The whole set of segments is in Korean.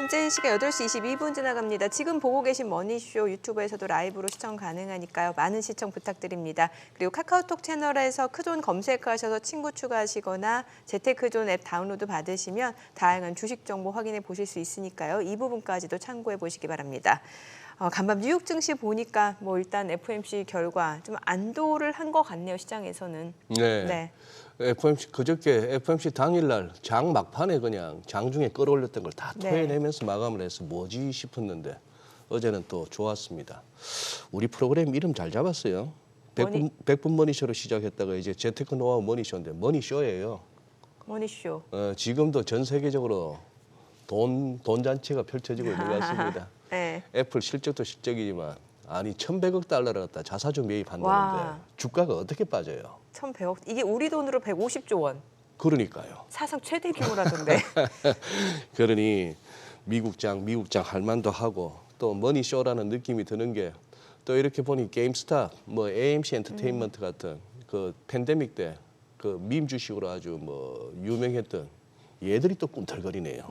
현재 시각 8시 22분 지나갑니다. 지금 보고 계신 머니쇼 유튜브에서도 라이브로 시청 가능하니까요. 많은 시청 부탁드립니다. 그리고 카카오톡 채널에서 크존 검색하셔서 친구 추가하시거나 재테크존 앱 다운로드 받으시면 다양한 주식 정보 확인해 보실 수 있으니까요. 이 부분까지도 참고해 보시기 바랍니다. 간밤 뉴욕 증시 보니까 일단 FOMC 결과 좀 안도를 한 것 같네요. 시장에서는. 네. FOMC 그저께 FOMC 당일날 장 막판에 그냥 장중에 끌어올렸던 걸 다 토해내면서 마감을 해서 뭐지 싶었는데 어제는 또 좋았습니다. 우리 프로그램 이름 잘 잡았어요. 100분 머니쇼로 시작했다가 이제 재테크 노하우 머니쇼인데 머니쇼예요. 머니쇼. 지금도 전 세계적으로 돈 잔치가 펼쳐지고 있는 것 같습니다. 네. 애플 실적도 실적이지만 아니 1,100억 달러를 갖다 자사주 매입한다는데 와. 주가가 어떻게 빠져요? 1,100억. 이게 우리 돈으로 150조 원. 그러니까요. 사상 최대 규모라던데. 그러니 미국장 할 만도 하고 또 머니쇼라는 느낌이 드는 게 또 이렇게 보니 게임스탑, AMC 엔터테인먼트 같은 그 팬데믹 때 그 밈 주식으로 아주 유명했던 얘들이 또 꿈틀거리네요.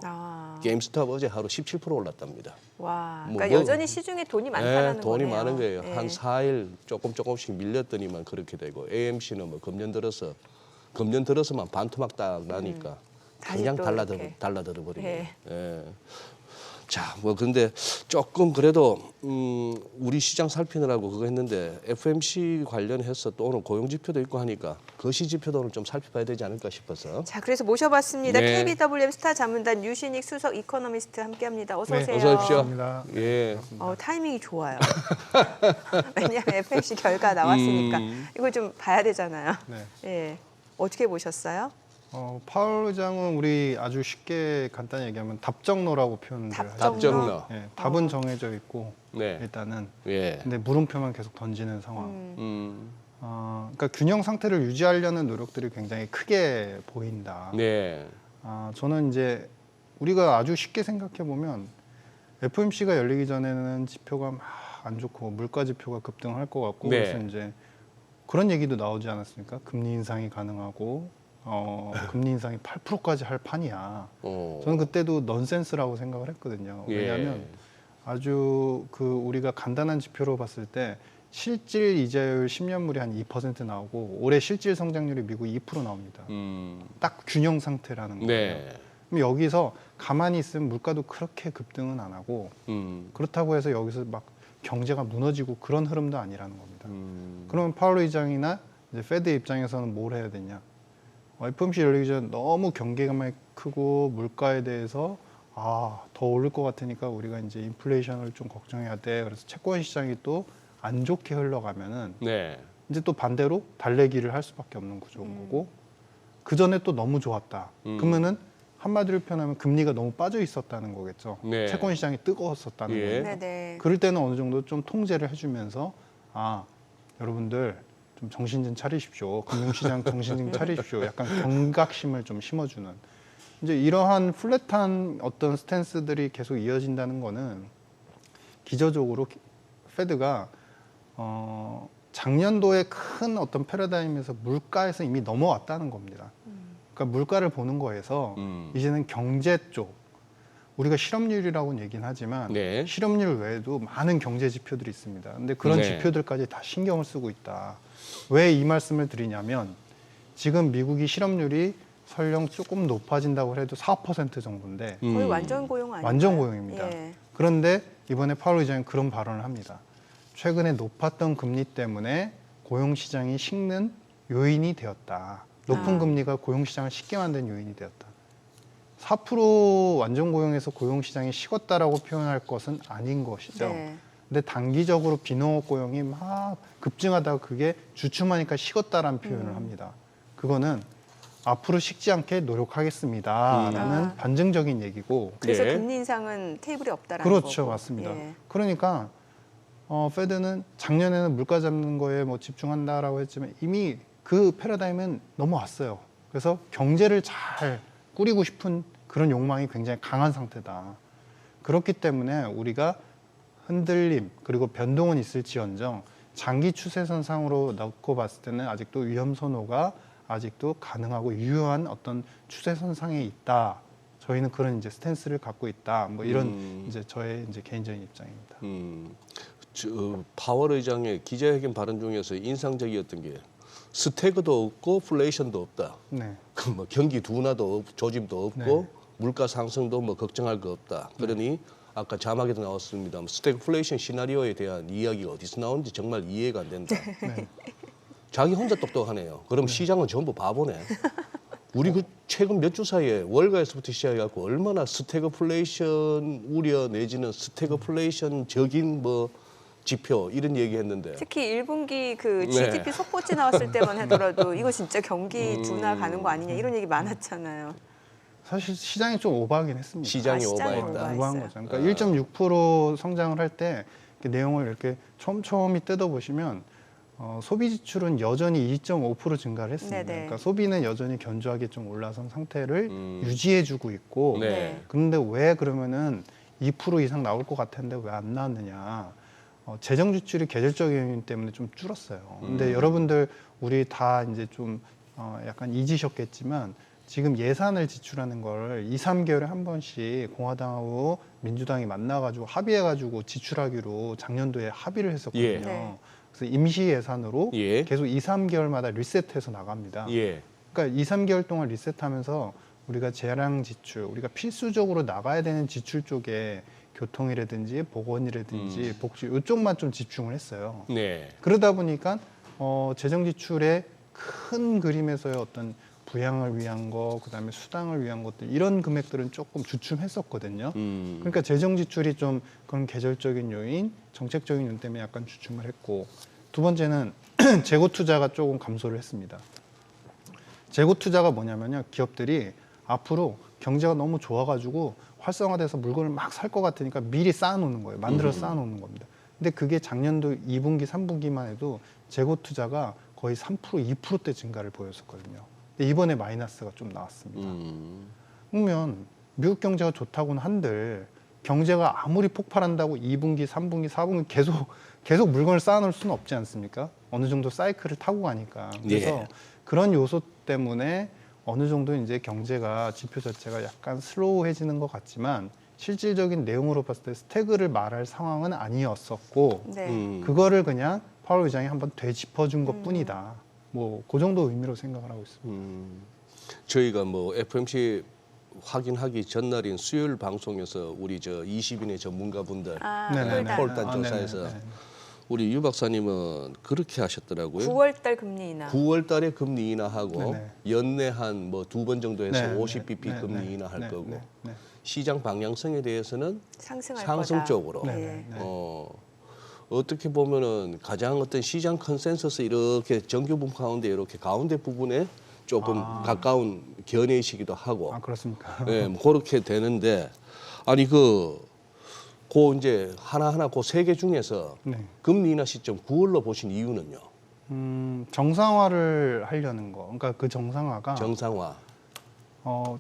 게임스탑 어제 하루 17% 올랐답니다. 와, 그러니까 여전히 시중에 돈이 많다는 돈이 거네요. 많은 거예요. 네. 한 4일 조금씩 밀렸더니만 그렇게 되고 AMC는 금년 들어서만 반토막 딱 나니까 그냥 달라들어 버리네요. 예. 자, 근데 조금 그래도 우리 시장 살피느라고 그거 했는데 FOMC 관련해서 또 오늘 고용 지표도 있고 하니까 거시 지표도 오늘 좀 살펴봐야 되지 않을까 싶어서. 자, 그래서 모셔봤습니다. 네. KBWM 스타 자문단 유신익 수석 이코노미스트 함께합니다. 어서 오세요. 어서 오십시오. 감사합니다. 예. 타이밍이 좋아요. 왜냐하면 FOMC 결과 나왔으니까 이걸 좀 봐야 되잖아요. 네. 예. 어떻게 보셨어요? 파월 의장은 우리 아주 쉽게 간단히 얘기하면 답정너라고 표현을 하죠. 답정너. 네, 답은 정해져 있고 네. 일단은 예. 근데 물음표만 계속 던지는 상황. 음. 그러니까 균형 상태를 유지하려는 노력들이 굉장히 크게 보인다. 네. 저는 이제 우리가 아주 쉽게 생각해 보면 FOMC가 열리기 전에는 지표가 막 안 좋고 물가 지표가 급등할 것 같고 네. 그래서 이제 그런 얘기도 나오지 않았습니까? 금리 인상이 가능하고 금리 인상이 8%까지 할 판이야. 저는 그때도 넌센스라고 생각을 했거든요. 왜냐하면 아주 우리가 간단한 지표로 봤을 때 실질 이자율 10년물이 한 2% 나오고 올해 실질 성장률이 미국 2% 나옵니다. 딱 균형 상태라는 거예요. 네. 그럼 여기서 가만히 있으면 물가도 그렇게 급등은 안 하고 그렇다고 해서 여기서 막 경제가 무너지고 그런 흐름도 아니라는 겁니다. 그러면 파월 의장이나 이제 페드 입장에서는 뭘 해야 되냐? FOMC 열리기 전 너무 경계감이 크고 물가에 대해서 더 오를 것 같으니까 우리가 이제 인플레이션을 좀 걱정해야 돼. 그래서 채권 시장이 또 안 좋게 흘러가면은 네. 이제 또 반대로 달래기를 할 수밖에 없는 구조인 거고 그 전에 또 너무 좋았다. 그러면은 한마디로 표현하면 금리가 너무 빠져 있었다는 거겠죠. 네. 채권 시장이 뜨거웠었다는 거예요. 네네. 그럴 때는 어느 정도 좀 통제를 해주면서 여러분들 좀 정신 좀 차리십시오. 금융시장 정신 좀 차리십시오. 약간 경각심을 좀 심어주는 이제 이러한 플랫한 어떤 스탠스들이 계속 이어진다는 거는 기저적으로 페드가 작년도에 큰 어떤 패러다임에서 물가에서 이미 넘어왔다는 겁니다. 그러니까 물가를 보는 거에서 이제는 경제 쪽 우리가 실업률이라고는 얘기는 하지만 네. 실업률 외에도 많은 경제 지표들이 있습니다. 근데 그런 네. 지표들까지 다 신경을 쓰고 있다. 왜 이 말씀을 드리냐면 지금 미국이 실업률이 설령 조금 높아진다고 해도 4% 정도인데 거의 완전 고용 아니에요? 완전 고용입니다. 예. 그런데 이번에 파월 의장이 그런 발언을 합니다. 최근에 높았던 금리 때문에 고용시장이 식는 요인이 되었다. 높은 금리가 고용시장을 식게 만든 요인이 되었다. 4% 완전 고용에서 고용시장이 식었다라고 표현할 것은 아닌 것이죠. 네. 근데 단기적으로 비농업 고용이 막 급증하다가 그게 주춤하니까 식었다라는 표현을 합니다. 그거는 앞으로 식지 않게 노력하겠습니다라는 반증적인 얘기고. 그래서 네. 금리 인상은 테이블에 없다라는 그렇죠, 거고. 맞습니다. 예. 그러니까 페드는 작년에는 물가 잡는 거에 집중한다라고 했지만 이미 그 패러다임은 넘어왔어요. 그래서 경제를 잘 꾸리고 싶은 그런 욕망이 굉장히 강한 상태다. 그렇기 때문에 우리가 흔들림 그리고 변동은 있을지언정 장기 추세선상으로 놓고 봤을 때는 아직도 위험 선호가 아직도 가능하고 유효한 어떤 추세선상에 있다. 저희는 그런 이제 스탠스를 갖고 있다. 뭐 이런 이제 저의 이제 개인적인 입장입니다. 파월 의장의 기자회견 발언 중에서 인상적이었던 게 스태그도 없고 플레이션도 없다. 네. 그 뭐 경기 둔화도 조짐도 없고 네. 물가 상승도 뭐 걱정할 거 없다. 그러니 아까 자막에도 나왔습니다만 스태그플레이션 시나리오에 대한 이야기가 어디서 나오는지 정말 이해가 안 된다. 네. 자기 혼자 똑똑하네요. 그럼 시장은 전부 바보네. 우리 그 최근 몇 주 사이에 월가에서부터 시작해갖고 얼마나 스태그플레이션 우려 내지는 스태그플레이션적인 뭐 지표 이런 얘기했는데 특히 1분기 그 GDP 속보치 나왔을 때만 하더라도 이거 진짜 경기 둔화 가는 거 아니냐 이런 얘기 많았잖아요. 사실 시장이 좀 오버하긴 했습니다. 시장이 시장이 오버했다. 오버한 거죠. 그러니까 1.6% 성장을 할 때 내용을 이렇게 촘촘히 뜯어보시면 소비 지출은 여전히 2.5% 증가를 했습니다. 네네. 그러니까 소비는 여전히 견조하게 좀 올라선 상태를 유지해주고 있고 네. 그런데 왜 그러면은 2% 이상 나올 것 같았는데 왜 안 나왔느냐. 재정 지출이 계절적인 요인 때문에 좀 줄었어요. 근데 여러분들 우리 다 이제 좀 약간 잊으셨겠지만 지금 예산을 지출하는 걸 2, 3개월에 한 번씩 공화당하고 민주당이 만나가지고 합의해가지고 지출하기로 작년도에 합의를 했었거든요. 예. 네. 그래서 임시 예산으로 예. 계속 2, 3개월마다 리셋해서 나갑니다. 예. 그러니까 2, 3개월 동안 리셋하면서 우리가 재량 지출, 우리가 필수적으로 나가야 되는 지출 쪽에 교통이라든지 보건이라든지 복지 이쪽만 좀 집중을 했어요. 네. 그러다 보니까 재정 지출의 큰 그림에서의 어떤 부양을 위한 거, 그다음에 수당을 위한 것들 이런 금액들은 조금 주춤했었거든요. 그러니까 재정 지출이 좀 그런 계절적인 요인, 정책적인 요인 때문에 약간 주춤을 했고 두 번째는 재고 투자가 조금 감소를 했습니다. 재고 투자가 뭐냐면요, 기업들이 앞으로 경제가 너무 좋아가지고 활성화돼서 물건을 막 살 것 같으니까 미리 쌓아놓는 거예요. 만들어서 쌓아놓는 겁니다. 근데 그게 작년도 2분기, 3분기만 해도 재고 투자가 거의 3%, 2%대 증가를 보였었거든요. 근데 이번에 마이너스가 좀 나왔습니다. 그러면 미국 경제가 좋다고는 한들 경제가 아무리 폭발한다고 2분기, 3분기, 4분기 계속 물건을 쌓아놓을 수는 없지 않습니까? 어느 정도 사이클을 타고 가니까. 그래서 예. 그런 요소 때문에 어느 정도 이제 경제가 지표 자체가 약간 슬로우해지는 것 같지만 실질적인 내용으로 봤을 때 스태그를 말할 상황은 아니었었고 네. 그거를 그냥 파월 의장이 한번 되짚어준 것뿐이다. 뭐 그 정도 의미로 생각을 하고 있습니다. 저희가 뭐 FMC 확인하기 전날인 수요일 방송에서 우리 저 20인의 전문가분들 네네네. 폴단 아, 조사에서 네네네. 우리 유 박사님은 그렇게 하셨더라고요. 9월달 금리 인하. 9월 달에 금리 인하하고 네네. 연내 한 뭐 2번 정도 해서 네, 50bp 네, 금리 네, 인하할 네, 거고 네, 네. 시장 방향성에 대해서는 상승할 상승 거다. 쪽으로. 네, 예. 네. 어떻게 보면은 가장 어떤 시장 컨센서스 이렇게 정규분 가운데 이렇게 가운데 부분에 조금 가까운 견해이시기도 하고. 아 그렇습니까? 네, 뭐 그렇게 되는데 아니 이제 하나하나 그 세 개 중에서 네. 금리 인하 시점 9월로 보신 이유는요? 정상화를 하려는 거. 그러니까 그 정상화가 정상화.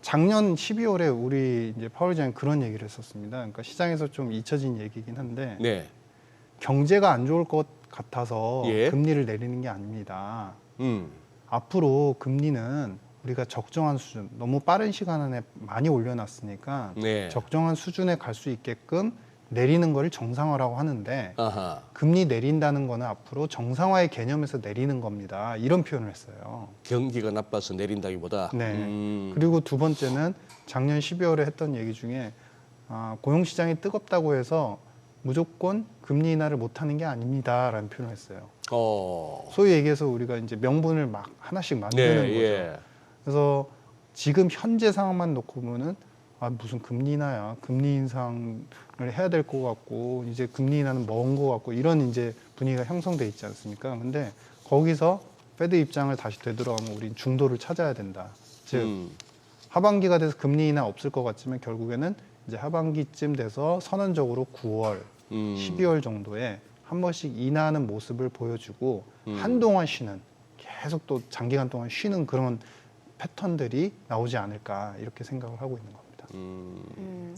작년 12월에 우리 이제 파월 의장이 그런 얘기를 했었습니다. 그러니까 시장에서 좀 잊혀진 얘기긴 한데 네. 경제가 안 좋을 것 같아서 예. 금리를 내리는 게 아닙니다. 음. 앞으로 금리는 우리가 적정한 수준, 너무 빠른 시간 안에 많이 올려놨으니까 네. 적정한 수준에 갈 수 있게끔 내리는 거를 정상화라고 하는데 아하. 금리 내린다는 거는 앞으로 정상화의 개념에서 내리는 겁니다. 이런 표현을 했어요. 경기가 나빠서 내린다기보다. 네. 그리고 두 번째는 작년 12월에 했던 얘기 중에 고용시장이 뜨겁다고 해서 무조건 금리 인하를 못하는 게 아닙니다라는 표현을 했어요. 소위 얘기해서 우리가 이제 명분을 막 하나씩 만드는 네, 거죠. 예. 그래서 지금 현재 상황만 놓고 보면은 무슨 금리 인하야, 금리 인상을 해야 될 것 같고 이제 금리 인하는 먼 것 같고 이런 이제 분위기가 형성돼 있지 않습니까? 근데 거기서 페드 입장을 다시 되돌아오면 우린 중도를 찾아야 된다. 즉 하반기가 돼서 금리 인하 없을 것 같지만 결국에는 이제 하반기쯤 돼서 선언적으로 9월, 12월 정도에 한 번씩 인하하는 모습을 보여주고 한동안 쉬는, 계속 또 장기간 동안 쉬는 그런 패턴들이 나오지 않을까 이렇게 생각을 하고 있는 겁니다.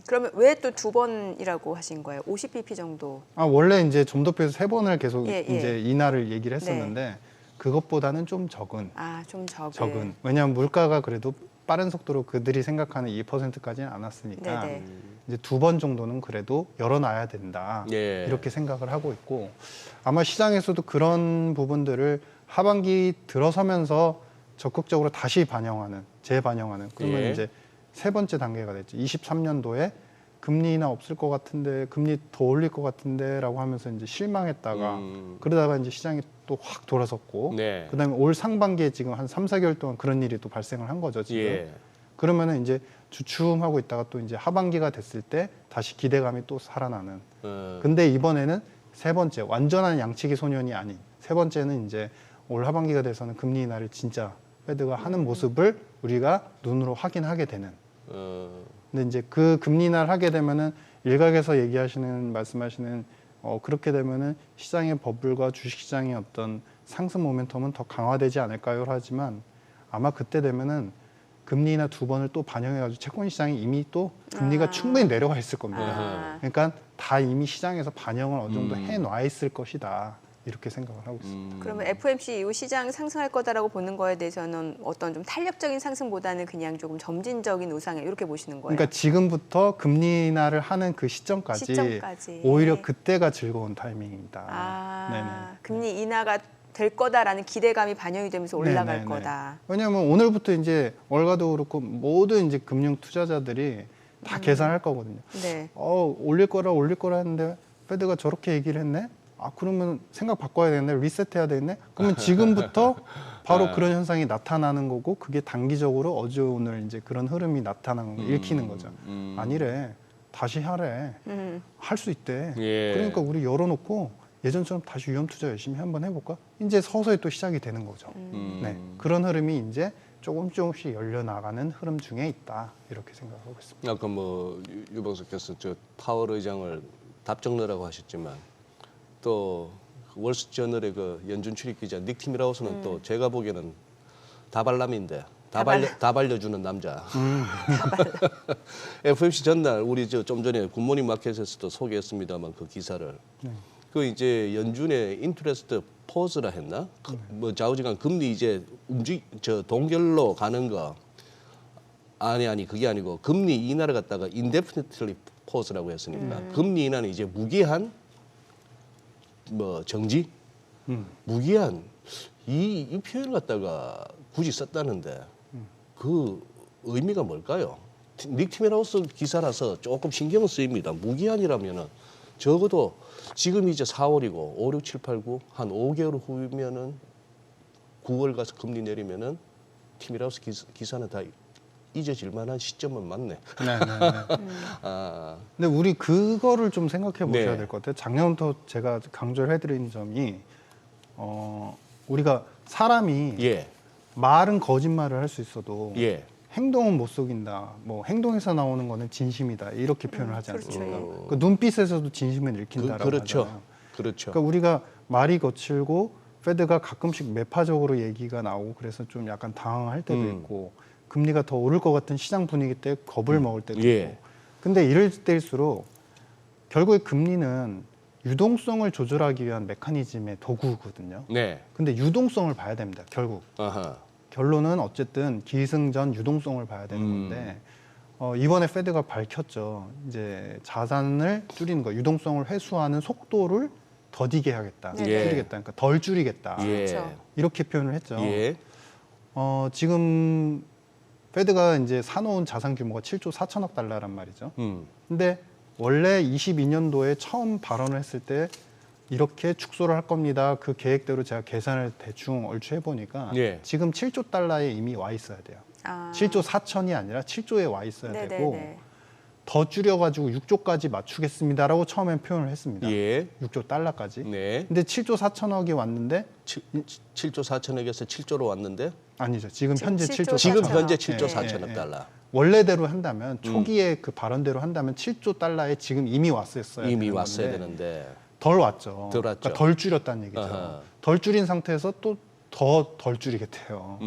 그러면 왜 또 2번이라고 하신 거예요? 50bp 정도. 원래 이제 점도표에서 3번을 계속 예, 예. 이제 인하를 얘기를 했었는데 그것보다는 좀 적은. 좀 적은. 왜냐하면 물가가 그래도 빠른 속도로 그들이 생각하는 2%까지는 안 왔으니까 네네. 이제 2번 정도는 그래도 열어놔야 된다. 예. 이렇게 생각을 하고 있고 아마 시장에서도 그런 부분들을 하반기 들어서면서 적극적으로 다시 재반영하는 그러면 예. 이제 세 번째 단계가 됐죠. 23년도에 금리 인하 없을 것 같은데 금리 더 올릴 것 같은데라고 하면서 이제 실망했다가 그러다가 이제 시장이 또 확 돌아섰고 네. 그다음에 올 상반기에 지금 한 3, 4개월 동안 그런 일이 또 발생을 한 거죠, 지금. 예. 그러면은 이제 주춤하고 있다가 또 이제 하반기가 됐을 때 다시 기대감이 또 살아나는. 근데 이번에는 세 번째 완전한 양치기 소년이 아닌 세 번째는 이제 올 하반기가 돼서는 금리 인하를 진짜 페드가 하는 모습을 우리가 눈으로 확인하게 되는. 근데 이제 그 금리 인하를 하게 되면은 일각에서 말씀하시는 그렇게 되면은 시장의 버블과 주식시장의 어떤 상승 모멘텀은 더 강화되지 않을까요? 하지만 아마 그때 되면은 금리 인하 2번을 또 반영해가지고 채권 시장이 이미 또 금리가 충분히 내려가 있을 겁니다. 그러니까 다 이미 시장에서 반영을 어느 정도 해놔 있을 것이다. 이렇게 생각을 하고 있습니다. 그러면 FOMC 이후 시장 상승할 거다라고 보는 거에 대해서는 어떤 좀 탄력적인 상승보다는 그냥 조금 점진적인 우상향 이렇게 보시는 거예요? 그러니까 지금부터 금리 인하를 하는 그 시점까지 오히려 그때가 즐거운 타이밍입니다. 네네. 금리 인하가 될 거다라는 기대감이 반영이 되면서 올라갈 네네네. 거다. 왜냐하면 오늘부터 이제 월가도 그렇고 모든 이제 금융 투자자들이 다 계산할 거거든요. 네. 올릴 거라 했는데 페드가 저렇게 얘기를 했네. 그러면 생각 바꿔야 되겠네. 리셋해야 되겠네. 그러면 지금부터 바로 그런 현상이 나타나는 거고 그게 단기적으로 어제 오늘 이제 그런 흐름이 나타나는 거 읽히는 거죠. 아니래. 다시 하래. 할 수 있대. 예. 그러니까 우리 열어놓고 예전처럼 다시 위험 투자 열심히 한번 해볼까? 이제 서서히 또 시작이 되는 거죠. 네. 그런 흐름이 이제 조금씩 열려나가는 흐름 중에 있다. 이렇게 생각하고 있습니다. 아까 뭐 유병석께서 저 파월 의장을 답정너라고 하셨지만 또 월스트저널의 그 연준 출입 기자 닉 티밀하우스는 또 제가 보기에는 다발람인데 다 발려주는 남자. FOMC 전날 우리 좀 전에 굿모닝 마켓에서도 소개했습니다만 그 기사를 그 이제 연준의 인트레스트 포즈라 했나? 뭐 좌우지간 금리 이제 동결로 가는 거 아니 그게 아니고 금리 인하를 갖다가 indefinitely 포즈라고 했으니까 금리 인하는 이제 무기한 뭐 정지? 무기한 이 표현을 갖다가 굳이 썼다는데 그 의미가 뭘까요? 닉 티밀하우스 기사라서 조금 신경은 쓰입니다. 무기한이라면은 적어도 지금 이제 4월이고 5, 6, 7, 8, 9 한 5개월 후면은 9월 가서 금리 내리면은 티밀하우스 기사는 다 잊어질 만한 시점은 맞네. 근데 우리 그거를 좀 생각해 보셔야 네. 될 것 같아요. 작년부터 제가 강조를 해드린 점이 우리가 사람이 말은 거짓말을 할 수 있어도 행동은 못 속인다. 뭐 행동에서 나오는 거는 진심이다. 이렇게 표현을 하지 않습니까? 그렇죠. 그 눈빛에서도 진심을 읽힌다라고 그렇죠. 하잖아요. 그렇죠. 그러니까 우리가 말이 거칠고 페드가 가끔씩 매파적으로 얘기가 나오고 그래서 좀 약간 당황할 때도 있고 금리가 더 오를 것 같은 시장 분위기 때 겁을 먹을 때도 있고. 근데 이럴 때일수록 결국에 금리는 유동성을 조절하기 위한 메커니즘의 도구거든요. 네. 근데 유동성을 봐야 됩니다. 결국. 결론은 어쨌든 기승전 유동성을 봐야 되는 건데 이번에 페드가 밝혔죠. 이제 자산을 줄이는 거, 유동성을 회수하는 속도를 더디게 하겠다. 줄이겠다. 그러니까 덜 줄이겠다. 이렇게 표현을 했죠. 지금 페드가 이제 사놓은 자산 규모가 7조 4천억 달러란 말이죠. 근데 원래 22년도에 처음 발언을 했을 때 이렇게 축소를 할 겁니다. 그 계획대로 제가 계산을 대충 얼추 해보니까 지금 7조 달러에 이미 와 있어야 돼요. 7조 4천이 아니라 7조에 와 있어야 되고 더 줄여가지고 6조까지 맞추겠습니다라고 처음엔 표현을 했습니다. 6조 달러까지. 근데 7조 4천억이 왔는데 7조 4천억에서 7조로 왔는데 아니죠. 지금 현재 7조 지금 4천억. 현재 7조 4천억 달러. 원래대로 한다면 초기에 그 발언대로 한다면 7조 달러에 지금 이미 왔었어요. 이미 왔어야 되는데 덜 왔죠. 덜 왔죠. 그러니까 덜 줄였다는 얘기죠. 덜 줄인 상태에서 또 더 덜 줄이겠대요.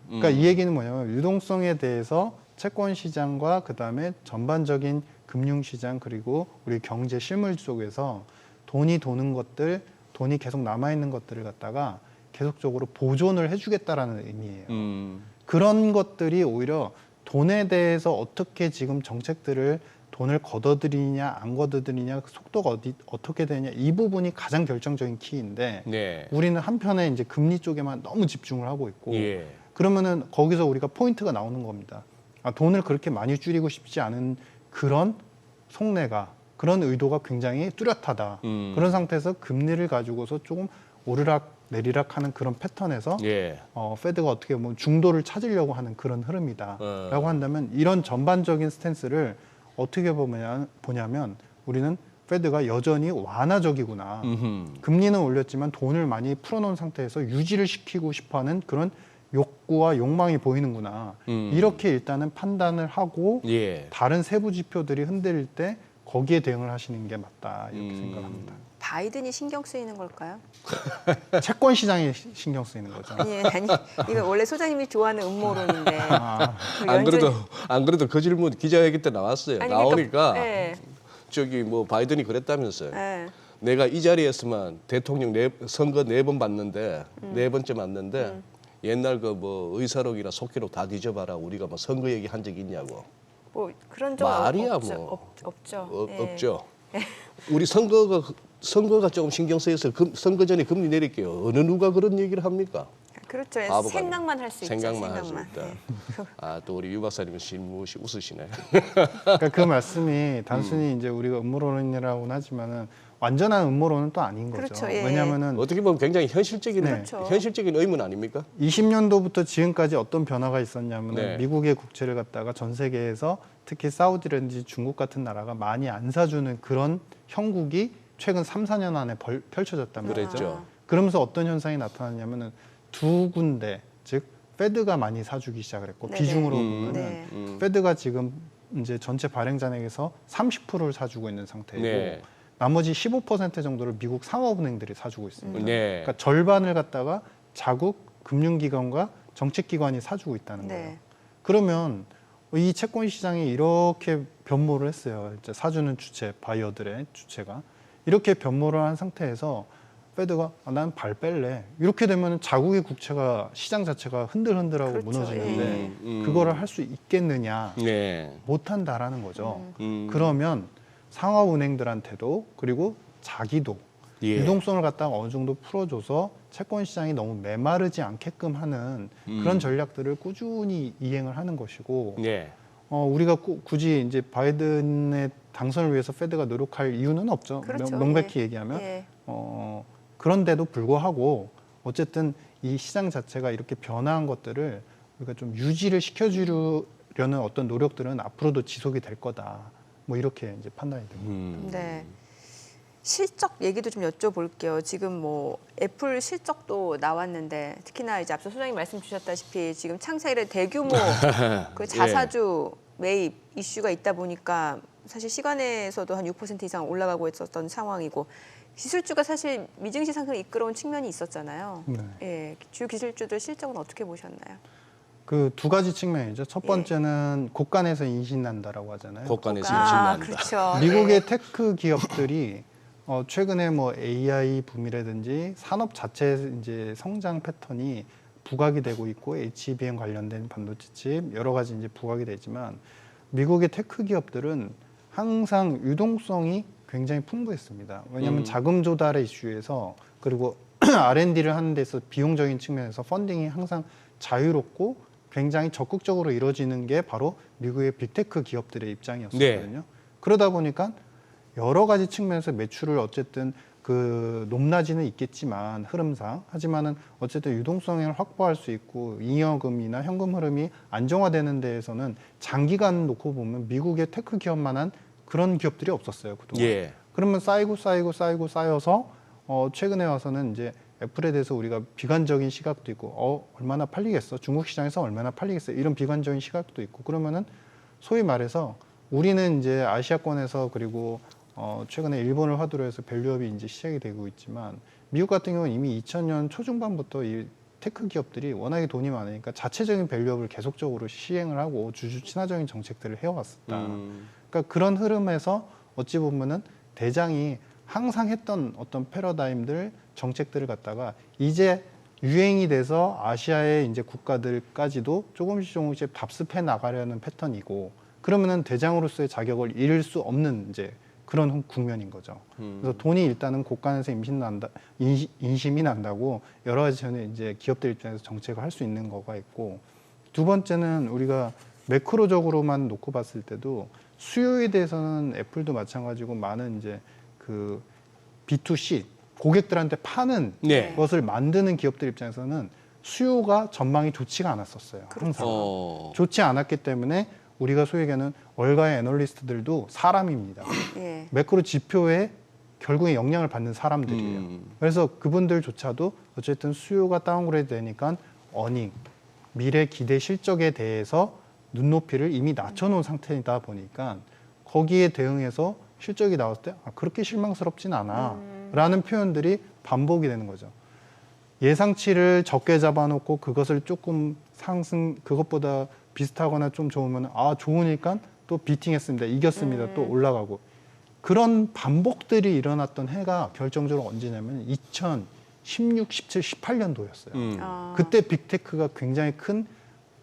그러니까 이 얘기는 뭐냐면 유동성에 대해서 채권 시장과 그다음에 전반적인 금융 시장 그리고 우리 경제 실물 속에서 돈이 도는 것들, 돈이 계속 남아 있는 것들을 갖다가 계속적으로 보존을 해주겠다라는 의미예요. 그런 것들이 오히려 돈에 대해서 어떻게 지금 정책들을 돈을 걷어들이냐 안 걷어들이냐 속도가 어떻게 되냐 이 부분이 가장 결정적인 키인데 네. 우리는 한편에 이제 금리 쪽에만 너무 집중을 하고 있고 예. 그러면은 거기서 우리가 포인트가 나오는 겁니다. 아, 돈을 그렇게 많이 줄이고 싶지 않은 그런 속내가 그런 의도가 굉장히 뚜렷하다. 그런 상태에서 금리를 가지고서 조금 오르락 내리락하는 그런 패턴에서 예. 페드가 어떻게 보면 중도를 찾으려고 하는 그런 흐름이다라고 한다면 이런 전반적인 스탠스를 어떻게 보냐면 우리는 페드가 여전히 완화적이구나. 금리는 올렸지만 돈을 많이 풀어놓은 상태에서 유지를 시키고 싶어하는 그런 욕구와 욕망이 보이는구나. 이렇게 일단은 판단을 하고 예. 다른 세부 지표들이 흔들릴 때 거기에 대응을 하시는 게 맞다 이렇게 생각합니다. 바이든이 신경 쓰이는 걸까요? 채권 시장에 신경 쓰이는 거죠. 아니 이거 원래 소장님이 좋아하는 음모론인데 그 안 그래도 그 질문 기자회견 때 나왔어요. 아니, 나오니까 네. 저기 뭐 바이든이 그랬다면서요. 네. 내가 이 자리에서만 대통령 선거 4번 봤는데 4번째 맞는데 옛날 그 뭐 의사록이나 속기록 다 뒤져봐라. 우리가 뭐 선거 얘기 한 적 있냐고. 뭐 그런 적 말이야 없죠. 뭐. 없죠. 예. 없죠. 우리 선거가 조금 신경 쓰여서 선거 전에 금리 내릴게요. 어느 누가 그런 얘기를 합니까? 그렇죠. 바보가 생각만 할 수 있죠. 생각만 할 수 있다. 아, 또 우리 유 박사님은 실무시 웃으시네. 그러니까 그 말씀이 단순히 이제 우리가 음모론이라고는 하지만은 완전한 음모론은 또 아닌 거죠. 그렇죠, 예. 왜냐하면은 어떻게 보면 굉장히 현실적인 그렇죠. 현실적인 의문 아닙니까? 20년도부터 지금까지 어떤 변화가 있었냐면 네. 미국의 국채를 갖다가 전 세계에서 특히 사우디라든지 중국 같은 나라가 많이 안 사주는 그런 형국이 최근 3, 4년 안에 펼쳐졌단 말이죠. 그랬죠. 그러면서 어떤 현상이 나타났냐면은 두 군데, 즉 페드가 많이 사주기 시작을 했고 네네. 비중으로 보면은 네. 페드가 지금 이제 전체 발행 잔액에서 30%를 사주고 있는 상태이고 네. 나머지 15% 정도를 미국 상업은행들이 사주고 있습니다. 네. 그러니까 절반을 갖다가 자국 금융기관과 정책기관이 사주고 있다는 거예요. 네. 그러면 이 채권 시장이 이렇게 변모를 했어요. 이제 사주는 주체, 바이어들의 주체가 이렇게 변모를 한 상태에서 페드가 나는 발 뺄래. 이렇게 되면 자국의 국채가 시장 자체가 흔들흔들하고 그렇죠. 무너지는데 예. 그거를 할 수 있겠느냐? 네. 못한다라는 거죠. 그러면 상업은행들한테도 그리고 자기도 예. 유동성을 갖다가 어느 정도 풀어줘서 채권 시장이 너무 메마르지 않게끔 하는 그런 전략들을 꾸준히 이행을 하는 것이고 네. 우리가 굳이 이제 바이든의 당선을 위해서 페드가 노력할 이유는 없죠. 그렇죠. 명백히 예. 얘기하면 예. 그런데도 불구하고 어쨌든 이 시장 자체가 이렇게 변화한 것들을 우리가 좀 유지를 시켜주려는 어떤 노력들은 앞으로도 지속이 될 거다. 뭐 이렇게 이제 판단이 됩니다. 네. 실적 얘기도 좀 여쭤볼게요. 지금 뭐 애플 실적도 나왔는데 특히나 이제 앞서 소장님 말씀 주셨다시피 지금 창사 이래 대규모 그 자사주 매입 이슈가 있다 보니까 사실 시간에서도 한 6% 이상 올라가고 있었던 상황이고 기술주가 사실 미증시 상승을 이끌어온 측면이 있었잖아요. 네. 예, 주 기술주들 실적은 어떻게 보셨나요? 그 두 가지 측면이죠. 첫 번째는 곳간에서 인신난다라고 하잖아요. 곳간에서 아, 임신난다. 그렇죠. 미국의 네. 테크 기업들이 최근에 뭐 AI 붐이라든지 산업 자체 이제 성장 패턴이 부각이 되고 있고 HBM 관련된 반도체 칩 여러 가지 이제 부각이 되지만 미국의 테크 기업들은 항상 유동성이 굉장히 풍부했습니다. 왜냐하면 자금 조달의 이슈에서 그리고 R&D를 하는 데서 비용적인 측면에서 펀딩이 항상 자유롭고 굉장히 적극적으로 이루어지는 게 바로 미국의 빅테크 기업들의 입장이었거든요. 그러다 보니까 여러 가지 측면에서 매출을 어쨌든 그 높낮이는 있겠지만 흐름상 하지만은 어쨌든 유동성을 확보할 수 있고 잉여금이나 현금 흐름이 안정화되는 데에서는 장기간 놓고 보면 미국의 테크 기업만한 그런 기업들이 없었어요 그동안. 예. 그러면 쌓여서 최근에 와서는 이제 애플에 대해서 우리가 비관적인 시각도 있고 얼마나 팔리겠어 중국 시장에서 얼마나 팔리겠어 이런 비관적인 시각도 있고 그러면은 소위 말해서 우리는 이제 아시아권에서 그리고 최근에 일본을 화두로 해서 밸류업이 이제 시작이 되고 있지만 미국 같은 경우는 이미 2000년 초중반부터 이 테크 기업들이 워낙에 돈이 많으니까 자체적인 밸류업을 계속적으로 시행을 하고 주주 친화적인 정책들을 해왔었다. 그러니까 그런 흐름에서 어찌 보면은 대장이 항상 했던 어떤 패러다임들 정책들을 갖다가 이제 유행이 돼서 아시아의 이제 국가들까지도 조금씩 답습해 나가려는 패턴이고 그러면은 대장으로서의 자격을 잃을 수 없는 이제 그런 국면인 거죠. 그래서 돈이 일단은 곳간에서 인심이 난다고 여러 가지 저는 이제 기업들 입장에서 정책을 할 수 있는 거가 있고 두 번째는 우리가 매크로적으로만 놓고 봤을 때도 수요에 대해서는 애플도 마찬가지고 많은 이제 그 B2C 고객들한테 파는 네. 것을 만드는 기업들 입장에서는 수요가 전망이 좋지가 않았었어요. 항상 좋지 않았기 때문에 우리가 소위 얘기하는 월가의 애널리스트들도 사람입니다. 예. 매크로 지표에 결국에 영향을 받는 사람들이에요. 그래서 그분들조차도 어쨌든 수요가 다운그레이드 되니까 어닝, 미래 기대 실적에 대해서 눈높이를 이미 낮춰놓은 상태이다 보니까 거기에 대응해서 실적이 나왔을 때 그렇게 실망스럽진 않아 라는 표현들이 반복이 되는 거죠. 예상치를 적게 잡아놓고 그것을 조금 그것보다 비슷하거나 좀 좋으면 좋으니까 또 비팅했습니다. 이겼습니다. 또 올라가고. 그런 반복들이 일어났던 해가 결정적으로 언제냐면 2016, 17, 18년도였어요. 그때 빅테크가 굉장히 큰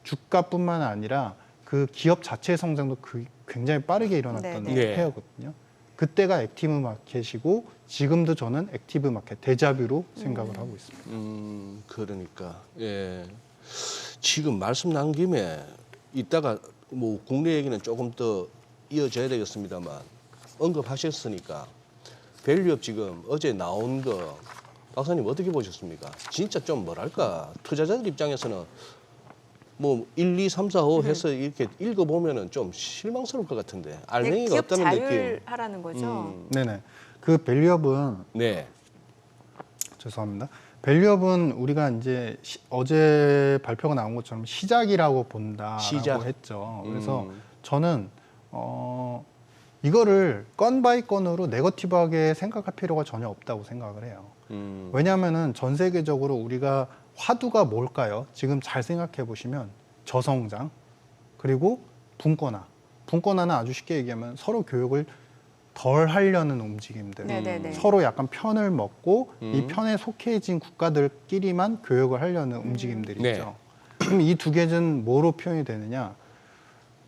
주가뿐만 아니라 그 기업 자체의 성장도 굉장히 빠르게 일어났던 네. 해였거든요. 그때가 액티브 마켓이고 지금도 저는 액티브 마켓 데자뷰로 생각을 하고 있습니다. 그러니까 예. 지금 말씀 나온 김에 이따가 뭐 국내 얘기는 조금 더 이어져야 되겠습니다만 언급하셨으니까 밸류업 지금 어제 나온 거 박사님 어떻게 보셨습니까? 진짜 좀 뭐랄까 투자자들 입장에서는 뭐 1, 2, 3, 4, 5 해서 이렇게 읽어보면은 좀 실망스러울 것 같은데 알맹이가 기업 없다는 느낌. 자율하라는 거죠. 네네. 그 밸류업은 네. 죄송합니다. 밸류업은 우리가 이제 어제 발표가 나온 것처럼 시작이라고 본다라고 시작. 했죠. 그래서 저는 이거를 건 바이 건으로 네거티브하게 생각할 필요가 전혀 없다고 생각을 해요. 왜냐하면은 전 세계적으로 우리가 화두가 뭘까요? 지금 잘 생각해 보시면 저성장 그리고 분권화는 아주 쉽게 얘기하면 서로 교육을 덜 하려는 움직임들. 네네네. 서로 약간 편을 먹고 이 편에 속해진 국가들끼리만 교역을 하려는 움직임들이죠. 네. 그럼 이 두 개는 뭐로 표현이 되느냐?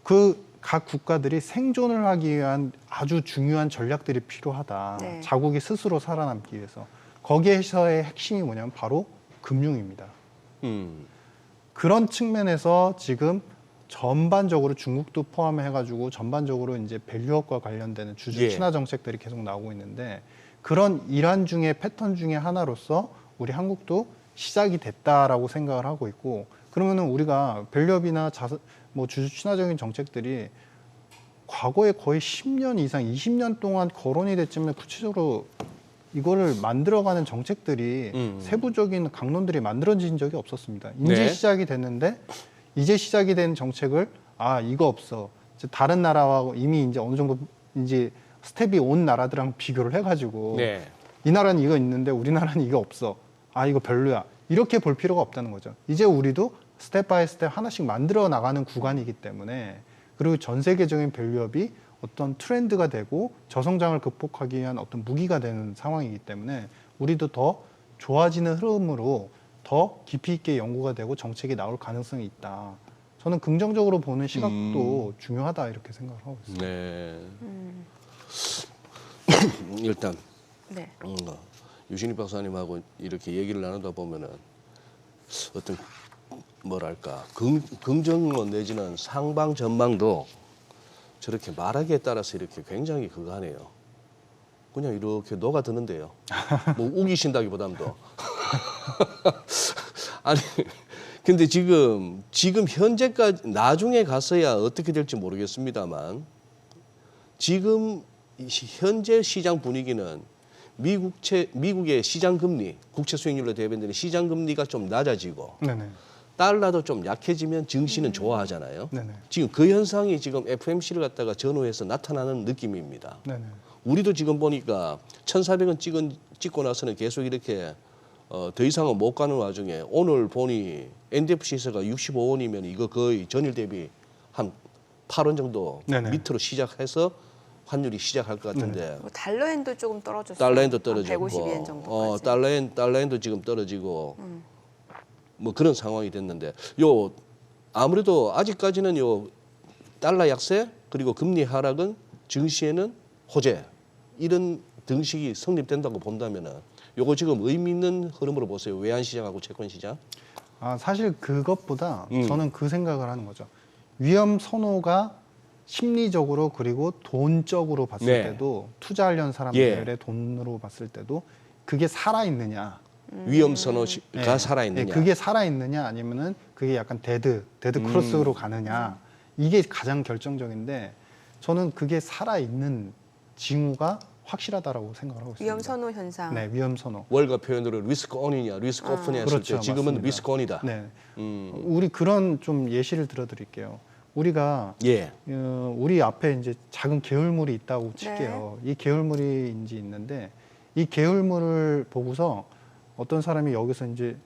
그 각 국가들이 생존을 하기 위한 아주 중요한 전략들이 필요하다. 네. 자국이 스스로 살아남기 위해서. 거기에서의 핵심이 뭐냐면 바로 금융입니다. 그런 측면에서 지금 전반적으로 중국도 포함해가지고 전반적으로 이제 밸류업과 관련되는 주주 예. 친화 정책들이 계속 나오고 있는데 그런 일환 중에 패턴 중에 하나로서 우리 한국도 시작이 됐다라고 생각을 하고 있고 그러면은 우리가 밸류업이나 뭐 주주 친화적인 정책들이 과거에 거의 10년 이상, 20년 동안 거론이 됐지만 구체적으로 이거를 만들어가는 정책들이 세부적인 강론들이 만들어진 적이 없었습니다. 이제 네. 시작이 됐는데 이제 시작이 된 정책을 이거 없어. 이제 다른 나라와 이미 이제 어느 정도 이제 스텝이 온 나라들랑 비교를 해가지고 네. 이 나라는 이거 있는데 우리나라는 이거 없어. 이거 별로야. 이렇게 볼 필요가 없다는 거죠. 이제 우리도 스텝 바이 스텝 하나씩 만들어 나가는 구간이기 때문에 그리고 전 세계적인 밸류업이 어떤 트렌드가 되고 저성장을 극복하기 위한 어떤 무기가 되는 상황이기 때문에 우리도 더 좋아지는 흐름으로 더 깊이 있게 연구가 되고 정책이 나올 가능성이 있다. 저는 긍정적으로 보는 시각도 중요하다 이렇게 생각을 하고 있습니다. 네. 일단 네. 유신희 박사님하고 이렇게 얘기를 나누다 보면은 어떤 뭐랄까 긍정론 내지는 상방 전망도 저렇게 말하기에 따라서 이렇게 굉장히 그거 하네요. 그냥 이렇게 녹아드는데요. 뭐 우기신다기보다는 더. 아니 근데 지금 현재까지 나중에 가서야 어떻게 될지 모르겠습니다만 지금 현재 시장 분위기는 미국의 시장 금리, 국채 수익률로 대변되는 시장 금리가 좀 낮아지고 네네. 달러도 좀 약해지면 증시는 좋아하잖아요. 네네. 지금 그 현상이 지금 FMC를 갖다가 전후해서 나타나는 느낌입니다. 네네. 우리도 지금 보니까 1,400원 찍고 나서는 계속 이렇게 더 이상은 못 가는 와중에 오늘 보니 NDF 시세가 65원이면 이거 거의 전일 대비 한 8원 정도 네네. 밑으로 시작해서 환율이 시작할 것 같은데 뭐 달러엔도 조금 떨어졌어요. 달러엔도 떨어지고 152엔 정도까지. 달러엔도 지금 떨어지고 뭐 그런 상황이 됐는데 요 아무래도 아직까지는 요 달러 약세 그리고 금리 하락은 증시에는 호재 이런 등식이 성립된다고 본다면은 요거 지금 의미 있는 흐름으로 보세요. 외환 시장하고 채권 시장. 사실 그것보다 저는 그 생각을 하는 거죠. 위험 선호가 심리적으로 그리고 돈적으로 봤을 네. 때도 투자하려는 사람들의 돈으로 봤을 때도 그게 살아있느냐. 위험 선호가 네. 살아있느냐. 네, 그게 살아있느냐 아니면은 그게 약간 데드 크로스로 가느냐. 이게 가장 결정적인데 저는 그게 살아있는 징후가 확실하다라고 생각을 하고 있습니다. 위험 선호 현상. 네, 위험 선호. 월가 표현으로 리스크 온이냐 리스크 오프냐 했을 그렇죠, 때 지금은 맞습니다. 리스크 온이다. 네. 우리 그런 좀 예시를 들어드릴게요. 우리가 예. 우리 앞에 이제 작은 개울물이 있다고 칠게요. 이 개울물인지 있는데 이 개울물을 보고서 어떤 사람이 여기서 이제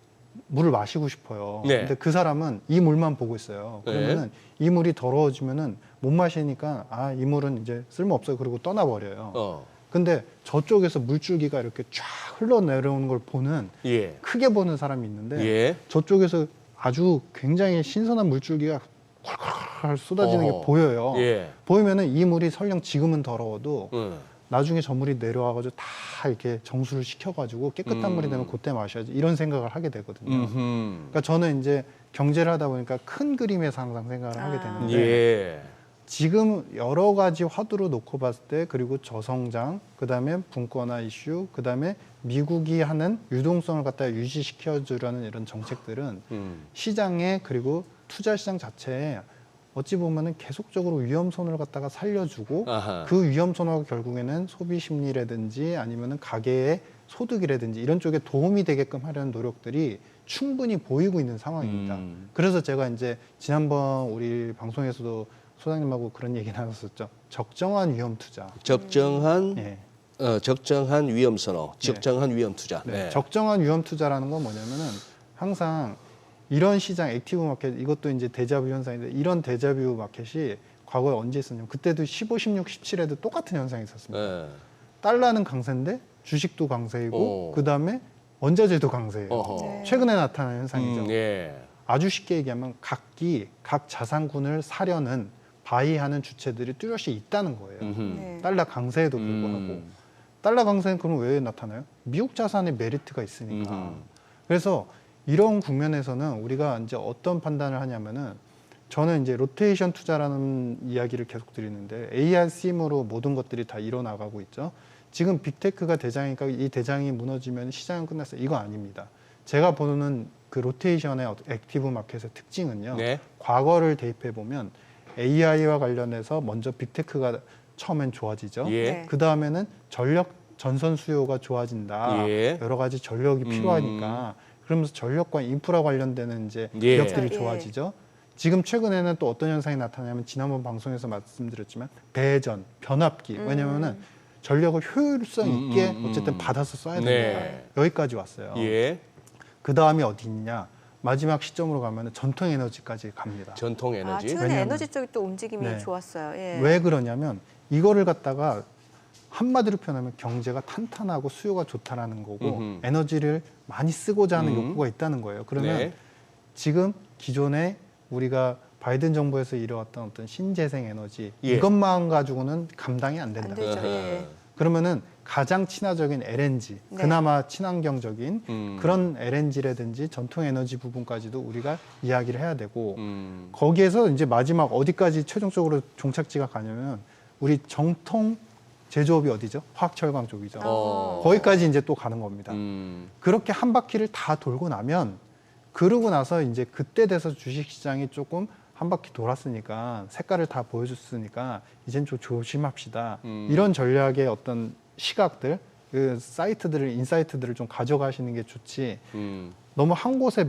물을 마시고 싶어요. 네. 근데 그 사람은 이 물만 보고 있어요. 그러면은 이 물이 더러워지면은 못 마시니까 이 물은 이제 쓸모 없어요. 그리고 떠나버려요. 근데 저쪽에서 물줄기가 이렇게 쫙 흘러내려오는 걸 보는 예. 크게 보는 사람이 있는데 예. 저쪽에서 아주 굉장히 신선한 물줄기가 콸콸콸 쏟아지는 게 보여요. 예. 보이면은 이 물이 설령 지금은 더러워도 응. 나중에 저 물이 내려와가지고 다 이렇게 정수를 시켜가지고 깨끗한 물이 되면 그때 마셔야지 이런 생각을 하게 되거든요. 그러니까 저는 이제 경제를 하다 보니까 큰 그림에서 항상 생각을 하게 되는데 예. 지금 여러 가지 화두로 놓고 봤을 때 그리고 저성장, 그다음에 분권화 이슈, 그다음에 미국이 하는 유동성을 갖다가 유지시켜주려는 이런 정책들은 시장에 그리고 투자 시장 자체에 어찌 보면은 계속적으로 위험선을 갖다가 살려주고 아하. 그 위험선호가 결국에는 소비 심리라든지 아니면은 가계의 소득이라든지 이런 쪽에 도움이 되게끔 하려는 노력들이 충분히 보이고 있는 상황입니다. 그래서 제가 이제 지난번 우리 방송에서도 소장님하고 그런 얘기 나눴었죠. 적정한 위험 투자. 적정한 네. 적정한 위험 선호, 네. 적정한 위험 투자. 네. 네. 적정한 위험 투자라는 건 뭐냐면은 항상 이런 시장 액티브 마켓 이것도 이제 데자뷰 현상인데 이런 데자뷰 마켓이 과거에 언제 있었냐면 그때도 15, 16, 17에도 똑같은 현상이 있었습니다. 네. 달러는 강세인데 주식도 강세이고 오. 그다음에 원자재도 강세예요. 어허. 네. 최근에 나타난 현상이죠. 예. 아주 쉽게 얘기하면 각 자산군을 사려는 바이하는 주체들이 뚜렷이 있다는 거예요. 네. 달러 강세에도 불구하고 달러 강세는 그럼 왜 나타나요? 미국 자산의 메리트가 있으니까. 그래서 이런 국면에서는 우리가 이제 어떤 판단을 하냐면은 저는 이제 로테이션 투자라는 이야기를 계속 드리는데 ARCM으로 모든 것들이 다 일어나가고 있죠. 지금 빅테크가 대장이니까 이 대장이 무너지면 시장은 끝났어요. 이거 아닙니다. 제가 보는 그 로테이션의 액티브 마켓의 특징은요. 네. 과거를 대입해 보면 AI와 관련해서 먼저 빅테크가 처음엔 좋아지죠. 예. 네. 그 다음에는 전력 전선 수요가 좋아진다. 예. 여러 가지 전력이 필요하니까 그러면서 전력과 인프라 관련되는 이제 예. 기업들이 예. 좋아지죠. 지금 최근에는 또 어떤 현상이 나타나냐면 지난번 방송에서 말씀드렸지만 배전, 변압기. 왜냐면은 전력을 효율성 있게 어쨌든 받아서 써야 된다. 네. 여기까지 왔어요. 예. 그 다음이 어디 있냐? 마지막 시점으로 가면 전통 에너지까지 갑니다. 전통 에너지. 최근에 왜냐하면- 에너지 쪽이 또 움직임이 네. 좋았어요. 예. 왜 그러냐면 이거를 갖다가 한마디로 표현하면 경제가 탄탄하고 수요가 좋다라는 거고 에너지를 많이 쓰고자 하는 욕구가 있다는 거예요. 그러면 네. 지금 기존에 우리가 바이든 정부에서 이뤄왔던 어떤 신재생 에너지 예. 이것만 가지고는 감당이 안 된다. 안 되죠. 예. 그러면은 가장 친화적인 LNG, 네. 그나마 친환경적인 그런 LNG라든지 전통 에너지 부분까지도 우리가 이야기를 해야 되고 거기에서 이제 마지막 어디까지 최종적으로 종착지가 가냐면 우리 정통 제조업이 어디죠? 화학철강 쪽이죠. 거기까지 이제 또 가는 겁니다. 그렇게 한 바퀴를 다 돌고 나면 그러고 나서 이제 그때 돼서 주식시장이 조금 한 바퀴 돌았으니까 색깔을 다 보여줬으니까 이젠 좀 조심합시다. 이런 전략의 어떤 시각들, 그 사이트들을 인사이트들을 좀 가져가시는 게 좋지. 너무 한 곳에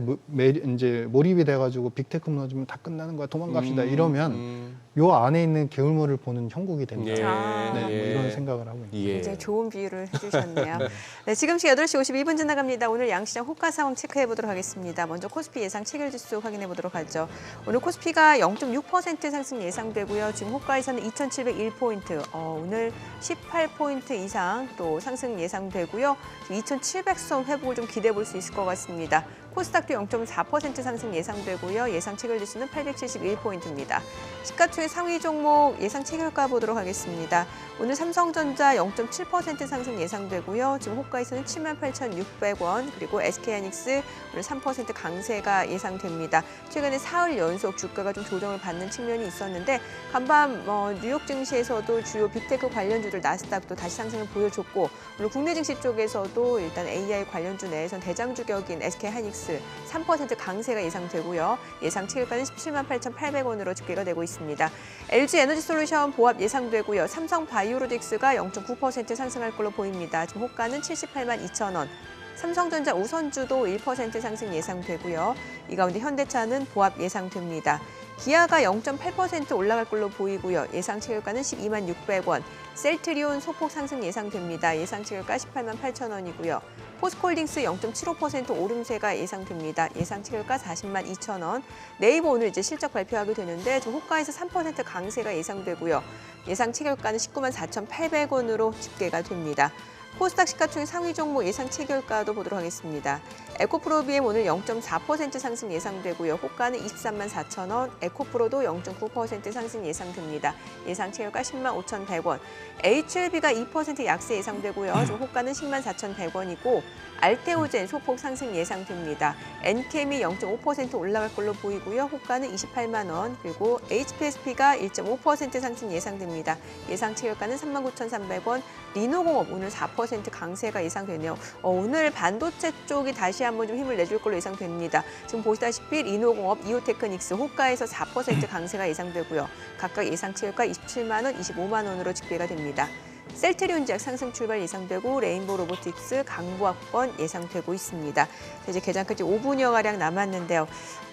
이제 몰입이 돼가지고 빅테크 무너지면 다 끝나는 거야 도망갑시다 이러면 요 안에 있는 개울물을 보는 형국이 됩니다. 예. 네, 뭐 이런 생각을 하고 있습니다. 예. 굉장히 좋은 비유를 해주셨네요. 네, 지금 시각 8시 52분 지나갑니다. 오늘 양시장 호가 상황 체크해 보도록 하겠습니다. 먼저 코스피 예상 체결지수 확인해 보도록 하죠. 오늘 코스피가 0.6% 상승 예상되고요. 지금 호가에서는 2,701포인트, 오늘 18포인트 이상 또 상승 예상되고요. 2,700선 회복을 좀 기대해 볼 수 있을 것 같습니다. 코스닥도 0.4% 상승 예상되고요. 예상 체결지수는 871포인트입니다. 시가총액 상위 종목 예상 체결가 보도록 하겠습니다. 오늘 삼성전자 0.7% 상승 예상되고요. 지금 호가에서는 78,600원, 그리고 SK하이닉스 오늘 3% 강세가 예상됩니다. 최근에 사흘 연속 주가가 좀 조정을 받는 측면이 있었는데 간밤 뉴욕 증시에서도 주요 빅테크 관련주들 나스닥도 다시 상승을 보여줬고 오늘 국내 증시 쪽에서도 일단 AI 관련주 내에선 대장주 격인 SK하이닉스 3% 강세가 예상되고요. 예상 체결가는 178,800원으로 집계가 되고 있습니다. LG에너지솔루션 보합 예상되고요. 삼성바이오로직스가 0.9% 상승할 걸로 보입니다. 지금 호가는 782,000원. 삼성전자 우선주도 1% 상승 예상되고요. 이 가운데 현대차는 보합 예상됩니다. 기아가 0.8% 올라갈 걸로 보이고요. 예상 체결가는 126,600원. 셀트리온 소폭 상승 예상됩니다. 예상 체결가 188,000원이고요. 포스코홀딩스 0.75% 오름세가 예상됩니다. 예상 체결가 402,000원. 네이버 오늘 이제 실적 발표하게 되는데 좀 호가에서 3% 강세가 예상되고요. 예상 체결가는 194,800원으로 집계가 됩니다. 코스닥 시가총액 상위 종목 예상 체결가도 보도록 하겠습니다. 에코프로비엠 오늘 0.4% 상승 예상되고요. 호가는 234,000원, 에코프로도 0.9% 상승 예상됩니다. 예상 체결가 105,100원. HLB가 2% 약세 예상되고요. 지금 호가는 104,100원이고 알테오젠 소폭 상승 예상됩니다. NTM이 0.5% 올라갈 걸로 보이고요. 호가는 28만 원. 그리고 HPSP가 1.5% 상승 예상됩니다. 예상 체결가는 39,300원. 리노공업 오늘 4% 강세가 예상되네요. 오늘 반도체 쪽이 다시 한번 좀 힘을 내줄 걸로 예상됩니다. 지금 보시다시피 리노공업, 이오테크닉스, 호가에서 4% 강세가 예상되고요. 각각 예상 체결가 27만 원, 25만 원으로 집계가 됩니다. 셀트리온제약 상승 출발 예상되고 레인보우 로보틱스 강보합권 예상되고 있습니다. 이제 개장까지 5분여가량 남았는데요.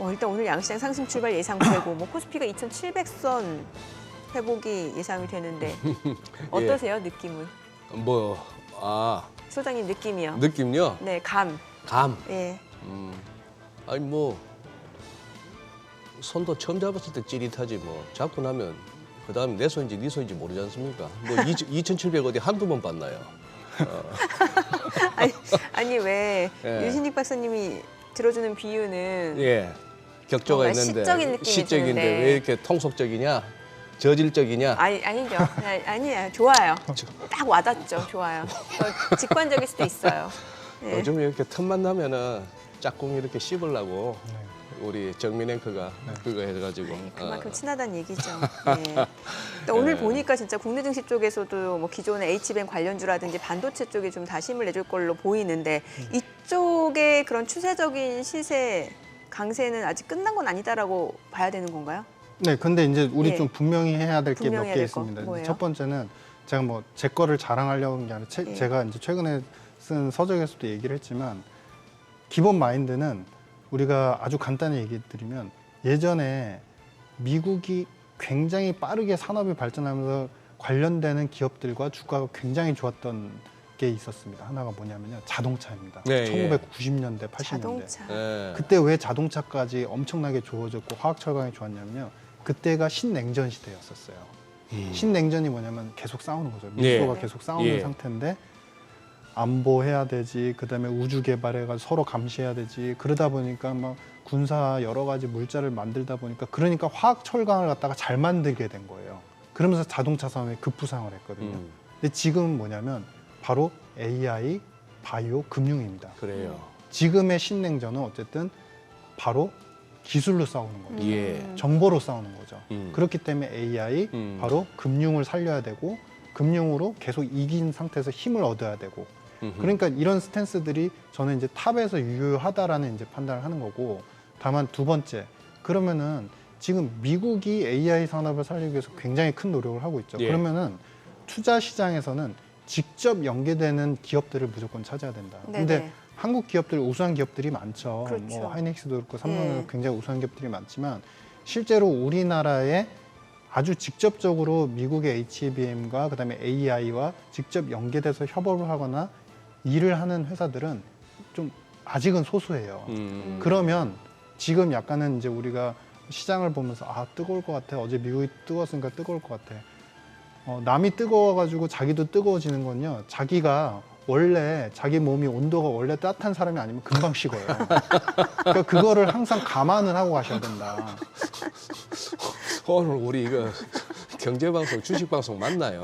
일단 오늘 양시장 상승 출발 예상되고 코스피가 2,700선 회복이 예상이 되는데 어떠세요, 예. 느낌은? 소장님 느낌이요? 느낌요? 네, 감. 예. 아니 손도 처음 잡았을 때 찌릿하지 잡고 나면 그다음에 내 손인지 네 손인지 모르지 않습니까? 2,700 어디 한두 번 봤나요? 아니 왜 예. 유신익 박사님이 들어주는 비유는 예. 격조가 뭔가 있는데 시적인 느낌이 시적인데 드는데. 왜 이렇게 통속적이냐? 저질적이냐? 아니죠. 아니에요. 좋아요. 딱 와닿죠. 좋아요. 직관적일 수도 있어요. 네. 요즘 이렇게 틈만 나면은 짝꿍 이렇게 씹으려고 우리 정민 앵커가 그거 해가지고 그만큼 친하다는 얘기죠. 네. 오늘 보니까 진짜 국내 증시 쪽에서도 기존의 H뱅 관련주라든지 반도체 쪽에 좀 다시 힘을 내줄 걸로 보이는데 이쪽의 그런 추세적인 시세 강세는 아직 끝난 건 아니다라고 봐야 되는 건가요? 네, 근데 이제 우리 예. 좀 분명히 해야 될 게 몇 분명히 해야 개 될 있습니다. 거 뭐예요? 첫 번째는 제가 제 거를 자랑하려고 하는 게 아니라 예. 제가 이제 최근에 쓴 서적에서도 얘기를 했지만 기본 마인드는 우리가 아주 간단히 얘기 드리면 예전에 미국이 굉장히 빠르게 산업이 발전하면서 관련되는 기업들과 주가가 굉장히 좋았던 게 있었습니다. 하나가 뭐냐면요. 자동차입니다. 네, 1990년대, 80년대. 자동차. 예. 그때 왜 자동차까지 엄청나게 좋아졌고 화학철강이 좋았냐면요. 그때가 신냉전 시대였었어요. 신냉전이 뭐냐면 계속 싸우는 거죠. 미국과 예. 계속 싸우는 예. 상태인데 안보해야 되지, 그다음에 우주 개발해가지고 서로 감시해야 되지. 그러다 보니까 막 군사 여러 가지 물자를 만들다 보니까 그러니까 화학철강을 갖다가 잘 만들게 된 거예요. 그러면서 자동차 산업이 급부상을 했거든요. 근데 지금은 뭐냐면 바로 AI, 바이오, 금융입니다. 그래요. 지금의 신냉전은 어쨌든 바로 기술로 싸우는 겁니다. 예. 정보로 싸우는 거죠. 음. 그렇기 때문에 AI, 음. 바로 금융을 살려야 되고 금융으로 계속 이긴 상태에서 힘을 얻어야 되고 그러니까 이런 스탠스들이 저는 이제 탑에서 유효하다라는 이제 판단을 하는 거고 다만 두 번째 그러면은 지금 미국이 AI 산업을 살리기 위해서 굉장히 큰 노력을 하고 있죠. 예. 그러면은 투자 시장에서는 직접 연계되는 기업들을 무조건 찾아야 된다. 근데 네네. 한국 기업들 우수한 기업들이 많죠. 그렇죠. 하이닉스도 그렇고 삼성도 예. 굉장히 우수한 기업들이 많지만 실제로 우리나라에 아주 직접적으로 미국의 HBM과 그다음에 AI와 직접 연계돼서 협업을 하거나 일을 하는 회사들은 좀 아직은 소수예요. 그러면 지금 약간은 이제 우리가 시장을 보면서 뜨거울 것 같아. 어제 미국이 뜨거웠으니까 뜨거울 것 같아. 남이 뜨거워가지고 자기도 뜨거워지는 건요. 자기가 원래 자기 몸이 온도가 원래 따뜻한 사람이 아니면 금방 식어요. 그러니까 그거를 항상 감안을 하고 가셔야 된다. 오늘 우리 이거 경제방송, 주식방송 맞나요?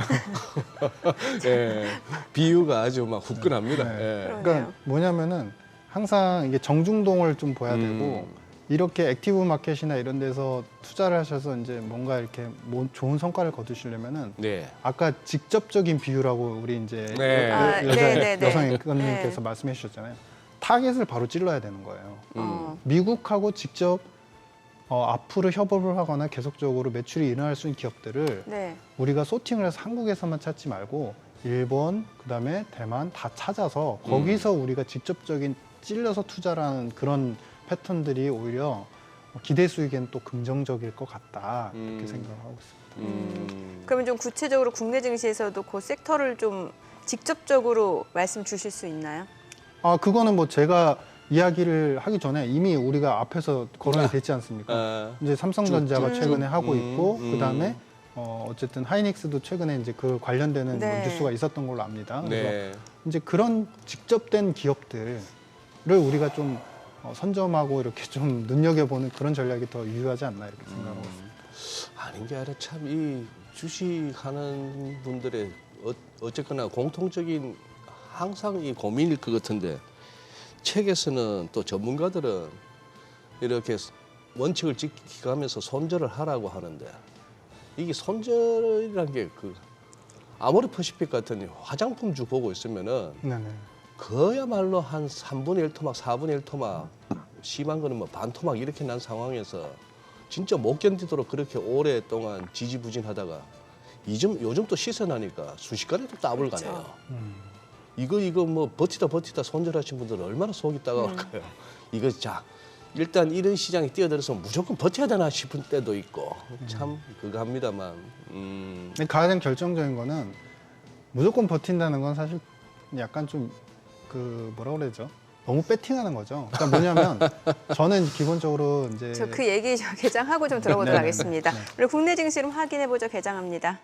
예, 비유가 아주 막 후끈합니다. 네. 예. 그러네요. 그러니까 뭐냐면은 항상 이게 정중동을 좀 봐야 되고 이렇게 액티브 마켓이나 이런 데서 투자를 하셔서 이제 뭔가 이렇게 좋은 성과를 거두시려면은 네. 아까 직접적인 비유라고 우리 이제 네. 아, 네. 여성 앵커님께서 네. 말씀해 주셨잖아요. 타겟을 바로 찔러야 되는 거예요. 미국하고 직접 앞으로 협업을 하거나 계속적으로 매출이 일어날 수 있는 기업들을 네. 우리가 소팅을 해서 한국에서만 찾지 말고 일본, 그다음에 대만 다 찾아서 거기서 우리가 직접적인 찔러서 투자라는 그런 패턴들이 오히려 기대 수익에는 또 긍정적일 것 같다 이렇게 생각을 하고 있습니다. 그러면 좀 구체적으로 국내 증시에서도 그 섹터를 좀 직접적으로 말씀 주실 수 있나요? 그거는 뭐 제가 이야기를 하기 전에 이미 우리가 앞에서 거론이 됐지 않습니까? 이제 삼성전자가 최근에 하고 있고 그다음에 어쨌든 하이닉스도 최근에 이제 그 관련되는 네. 뉴스가 있었던 걸로 압니다. 그래서 네. 이제 그런 직접된 기업들을 우리가 좀 선점하고 이렇게 좀 눈여겨보는 그런 전략이 더 유효하지 않나 이렇게 생각하고 있습니다. 아닌 게 아니라 참 이 주식하는 분들의 어쨌거나 공통적인 항상 이 고민일 것 같은데 책에서는 또 전문가들은 이렇게 원칙을 지키면서 손절을 하라고 하는데 이게 손절이라는 게 그 아모레 퍼시픽 같은 화장품주 보고 있으면은 네네. 그야말로 한 3분의 1 토막, 4분의 1 토막, 심한 거는 뭐 반 토막 이렇게 난 상황에서 진짜 못 견디도록 그렇게 오랫동안 지지부진하다가 요즘 또 시세 나니까 순식간에 또 더블 그렇죠. 가네요. 이거 뭐 버티다 손절하신 분들은 얼마나 속이 따가울까요? 이거 자 일단 이런 시장에 뛰어들어서 무조건 버텨야 되나 싶은 때도 있고 참 그거 합니다만. 근데 가장 결정적인 거는 무조건 버틴다는 건 사실 약간 좀 그 뭐라 그러죠? 너무 배팅하는 거죠. 그러니까 뭐냐면 저는 기본적으로 이제 저 그 얘기 개장하고 좀 들어보도록 네네네. 하겠습니다. 네. 우리 국내 증시를 확인해 보죠. 개장합니다.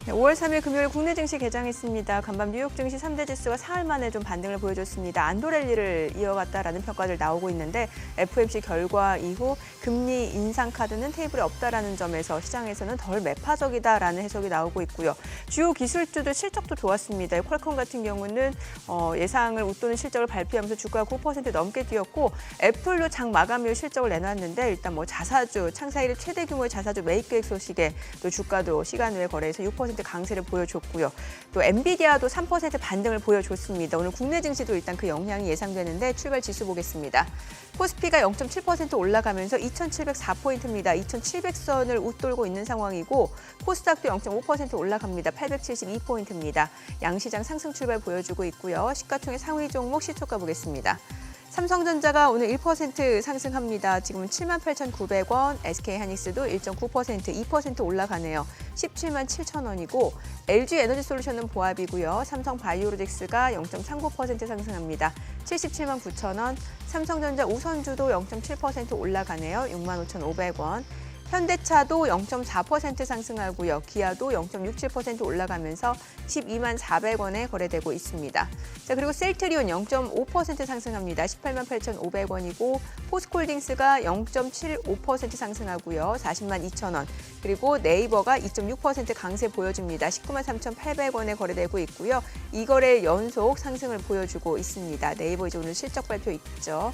네, 5월 3일 금요일 국내 증시 개장했습니다. 간밤 뉴욕 증시 3대 지수가 사흘 만에 좀 반등을 보여줬습니다. 안도 랠리를 이어갔다라는 평가들 나오고 있는데 FOMC 결과 이후 금리 인상 카드는 테이블에 없다라는 점에서 시장에서는 덜 매파적이다라는 해석이 나오고 있고요. 주요 기술주들 실적도 좋았습니다. 퀄컴 같은 경우는 예상을 웃도는 실적을 발표하면서 주가가 9% 넘게 뛰었고 애플도 장 마감 이후 실적을 내놨는데 일단 뭐 자사주 창사 이래 최대 규모의 자사주 매입 계획 소식에 또 주가도 시간 외 거래에서 6% 강세를 보여줬고요. 또 엔비디아도 3% 반등을 보여줬습니다. 오늘 국내 증시도 일단 그 영향이 예상되는데 출발 지수 보겠습니다. 코스피가 0.7% 올라가면서 2,704포인트입니다. 2,700선을 웃돌고 있는 상황이고 코스닥도 0.5% 올라갑니다. 872포인트입니다. 양시장 상승 출발 보여주고 있고요. 시가총액 상위 종목 시초가 보겠습니다. 삼성전자가 오늘 1% 상승합니다. 지금은 78,900원, SK하이닉스도 1.9%, 2% 올라가네요. 17만 7천 원이고 LG에너지솔루션은 보합이고요. 삼성바이오로직스가 0.39% 상승합니다. 77만 9천 원, 삼성전자 우선주도 0.7% 올라가네요. 6만 5,500원. 현대차도 0.4% 상승하고요. 기아도 0.67% 올라가면서 12만 400원에 거래되고 있습니다. 자, 그리고 셀트리온 0.5% 상승합니다. 18만 8,500원이고 포스코홀딩스가 0.75% 상승하고요. 40만 2천 원. 그리고 네이버가 2.6% 강세 보여줍니다. 19만 3,800원에 거래되고 있고요. 이 거래 연속 상승을 보여주고 있습니다. 네이버 이제 오늘 실적 발표 있죠.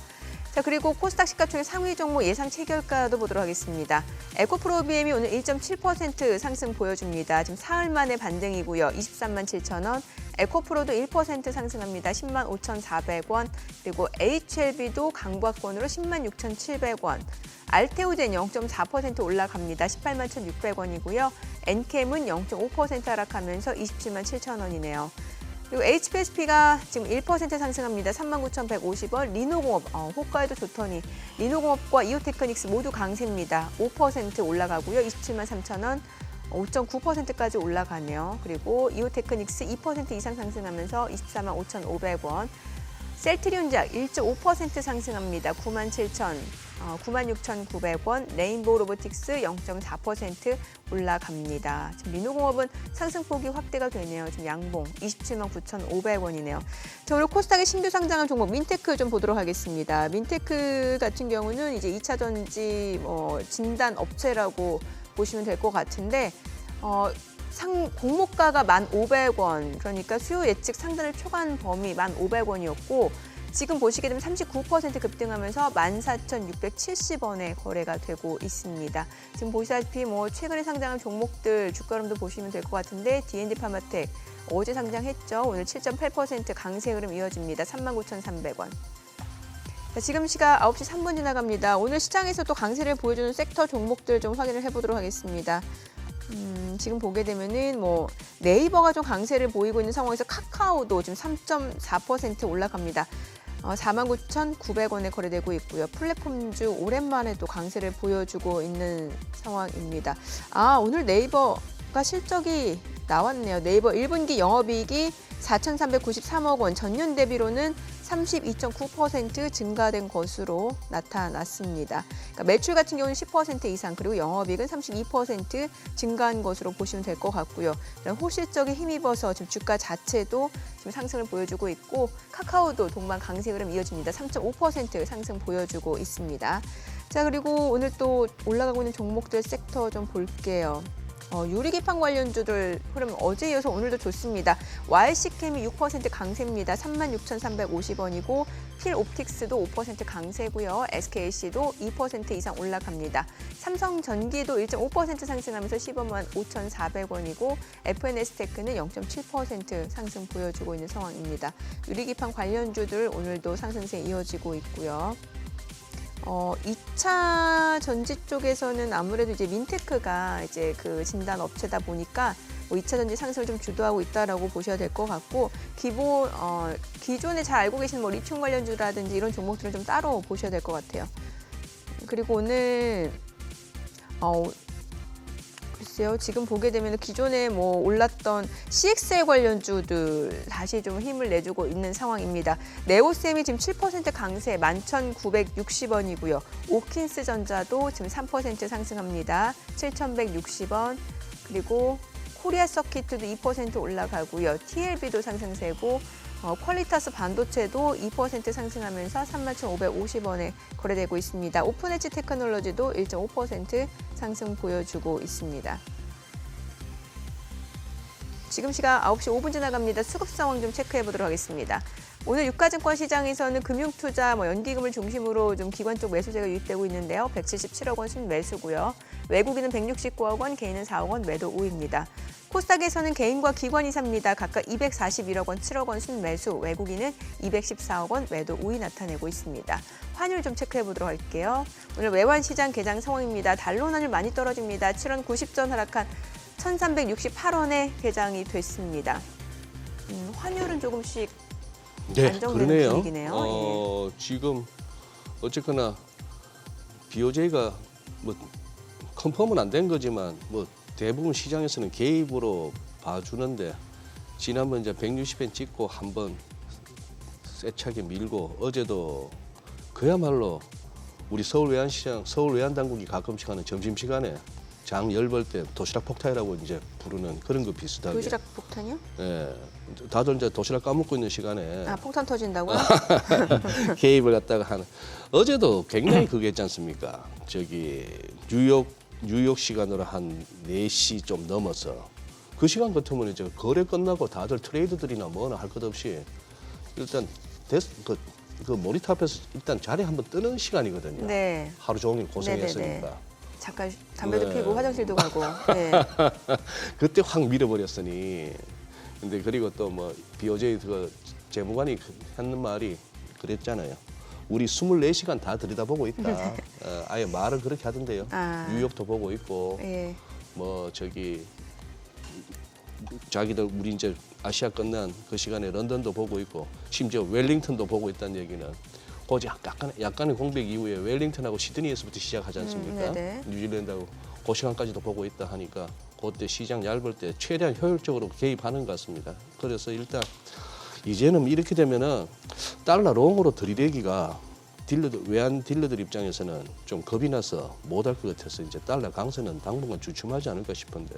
자, 그리고 코스닥 시가총액 상위 종목 예상 체결가도 보도록 하겠습니다. 에코프로비엠이 오늘 1.7% 상승 보여줍니다. 지금 사흘 만에 반등이고요. 23만 7천 원. 에코프로도 1% 상승합니다. 10만 5,400원. 그리고 HLB도 강보합권으로 10만 6,700원. 알테오젠 0.4% 올라갑니다. 18만 1,600원이고요. 엔캠은 0.5% 하락하면서 27만 7천 원이네요. 그리고 HPSP가 지금 1% 상승합니다. 39,150원. 리노공업, 호가에도 좋더니 리노공업과 이오테크닉스 모두 강세입니다. 5% 올라가고요. 27만 3천 원. 5.9%까지 올라가네요. 그리고 이오테크닉스 2% 이상 상승하면서 24만 5,500원. 셀트리온작 1.5% 상승합니다. 96,900원. 레인보우 로보틱스 0.4% 올라갑니다. 지금 민호공업은 상승폭이 확대가 되네요. 지금 양봉 279,500원이네요. 자, 오늘 코스닥의 신규 상장한 종목 민테크 좀 보도록 하겠습니다. 민테크 같은 경우는 이제 2차 전지 진단 업체라고 보시면 될 것 같은데 공모가가 1,500원, 그러니까 수요 예측 상단을 초과한 범위 1,500원이었고 지금 보시게 되면 39% 급등하면서 14,670원에 거래가 되고 있습니다. 지금 보시다시피 최근에 상장한 종목들 주가 흐름도 보시면 될 것 같은데 D&D 파마텍 어제 상장했죠. 오늘 7.8% 강세 흐름 이어집니다. 39,300원. 자, 지금 시각 9시 3분 지나갑니다. 오늘 시장에서 또 강세를 보여주는 섹터 종목들 좀 확인을 해보도록 하겠습니다. 지금 보게 되면은 네이버가 좀 강세를 보이고 있는 상황에서 카카오도 지금 3.4% 올라갑니다. 49,900원에 거래되고 있고요. 플랫폼주 오랜만에 또 강세를 보여주고 있는 상황입니다. 오늘 네이버가 실적이 나왔네요. 네이버 1분기 영업이익이 4,393억 원, 전년 대비로는 32.9% 증가된 것으로 나타났습니다. 그러니까 매출 같은 경우는 10% 이상, 그리고 영업이익은 32% 증가한 것으로 보시면 될 것 같고요. 호실적에 힘입어서 지금 주가 자체도 지금 상승을 보여주고 있고 카카오도 동반 강세 흐름 이어집니다. 3.5% 상승 보여주고 있습니다. 자, 그리고 오늘 또 올라가고 있는 종목들 섹터 좀 볼게요. 유리기판 관련주들 흐름 어제 이어서 오늘도 좋습니다. YC캠이 6% 강세입니다. 36,350원이고 필옵틱스도 5% 강세고요. SKC도 2% 이상 올라갑니다. 삼성전기도 1.5% 상승하면서 15만 5,400원이고 FNS테크는 0.7% 상승 보여주고 있는 상황입니다. 유리기판 관련주들 오늘도 상승세 이어지고 있고요. 2차 전지 쪽에서는 아무래도 이제 민테크가 이제 그 진단 업체다 보니까 2차 전지 상승을 좀 주도하고 있다라고 보셔야 될 것 같고 기존에 잘 알고 계신 리튬 관련주라든지 이런 종목들을 좀 따로 보셔야 될 것 같아요. 그리고 오늘 글쎄요, 지금 보게 되면 기존에 올랐던 CXL 관련주들 다시 좀 힘을 내주고 있는 상황입니다. 네오셈이 지금 7% 강세 11,960원이고요. 오킨스전자도 지금 3% 상승합니다. 7,160원. 그리고 코리아 서킷도 2% 올라가고요. TLB도 상승세고 퀄리타스 반도체도 2% 상승하면서 31,550원에 거래되고 있습니다. 오픈엣지 테크놀로지도 1.5% 상승 보여주고 있습니다. 지금 시각 9시 5분 지나갑니다. 수급 상황 좀 체크해 보도록 하겠습니다. 오늘 유가증권 시장에서는 금융투자, 연기금을 중심으로 좀 기관 쪽 매수세가 유입되고 있는데요. 177억 원 순매수고요. 외국인은 169억 원, 개인은 4억 원 매도 우입니다. 코스닥에서는 개인과 기관이 삽니다. 각각 241억 원, 7억 원 순매수, 외국인은 214억 원 매도 우위 나타내고 있습니다. 환율 좀 체크해 보도록 할게요. 오늘 외환 시장 개장 상황입니다. 달러 환율 많이 떨어집니다. 7원 90전 하락한 1,368원에 개장이 됐습니다. 환율은 조금씩 안정되는 그러네요. 분위기네요. 지금 어쨌거나 BOJ가 컨펌은 안 된 거지만 대부분 시장에서는 개입으로 봐주는데 지난번 이제 160엔 찍고 한번 세차게 밀고 어제도 그야말로 우리 서울 외환시장, 서울 외환당국이 가끔씩 하는 점심시간에 장 열벌 때 도시락 폭탄이라고 이제 부르는 그런 거 비슷하게. 도시락 폭탄이요? 예. 다들 이제 도시락 까먹고 있는 시간에 폭탄 터진다고요? 개입을 갖다가 하는. 어제도 굉장히 그게 있지 않습니까? 뉴욕 시간으로 한 4시 좀 넘어서 그 시간 같으면 이제 거래 끝나고 다들 트레이드들이나 뭐나 할 것 없이 일단 그 모니터 앞에서 일단 자리 한번 뜨는 시간이거든요. 네. 하루 종일 고생했으니까. 네네네. 잠깐 담배도 네. 피우고 화장실도 가고. 네. 그때 확 밀어버렸으니. 근데 그리고 또 BOJ 그 재무관이 하는 말이 그랬잖아요. 우리 24시간 다 들여다보고 있다. 아예 말을 그렇게 하던데요. 뉴욕도 보고 있고, 예. 자기들 우리 이제 아시아 끝난 그 시간에 런던도 보고 있고, 심지어 웰링턴도 보고 있다는 얘기는 거기 약간의 공백 이후에 웰링턴하고 시드니에서부터 시작하지 않습니까? 뉴질랜드하고 그 시간까지도 보고 있다 하니까 그때 시장 얇을 때 최대한 효율적으로 개입하는 것 같습니다. 그래서 일단 이제는 이렇게 되면은 달러 롱으로 들이대기가 외환 딜러들 입장에서는 좀 겁이 나서 못할 것 같아서 이제 달러 강세는 당분간 주춤하지 않을까 싶은데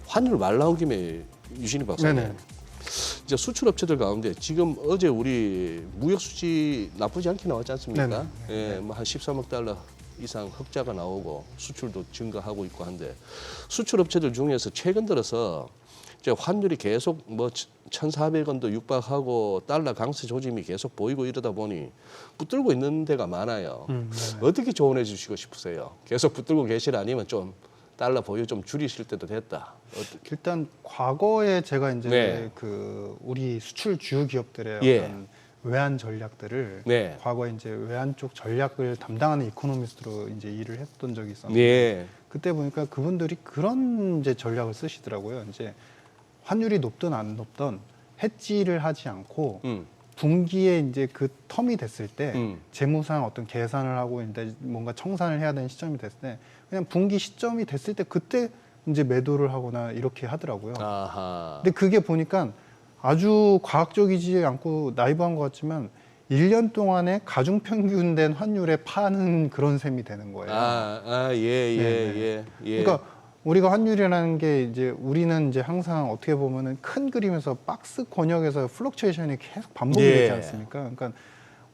환율 말 나온 김에 유신희 박사님 네네. 이제 수출 업체들 가운데 지금 어제 우리 무역 수지 나쁘지 않게 나왔지 않습니까? 예, 뭐 한 13억 달러 이상 흑자가 나오고 수출도 증가하고 있고 한데 수출 업체들 중에서 최근 들어서 이제 환율이 계속 뭐 1,400원도 육박하고 달러 강세 조짐이 계속 보이고 이러다 보니 붙들고 있는 데가 많아요. 어떻게 조언해 주시고 싶으세요? 계속 붙들고 계실 아니면 좀 달러 보유 좀 줄이실 때도 됐다. 일단 과거에 제가 이제 네. 그 우리 수출 주요 기업들의 예. 어떤 외환 전략들을 네. 과거에 이제 외환 쪽 전략을 담당하는 이코노미스트로 이제 일을 했던 적이 있었는데 예. 그때 보니까 그분들이 그런 이제 전략을 쓰시더라고요. 이제 환율이 높든 안 높든 해지를 하지 않고 분기에 이제 그 텀이 됐을 때 재무상 어떤 계산을 하고 이제 뭔가 청산을 해야 되는 시점이 됐을 때 그냥 분기 시점이 됐을 때 그때 이제 매도를 하거나 이렇게 하더라고요. 아하. 근데 그게 보니까 아주 과학적이지 않고 나이브한 것 같지만 1년 동안에 가중평균된 환율에 파는 그런 셈이 되는 거예요. 예. 그러니까 우리가 환율이라는 게 이제 우리는 이제 항상 어떻게 보면은 큰 그림에서 박스 권역에서 플럭츄에이션이 계속 반복이 예. 되지 않습니까? 그러니까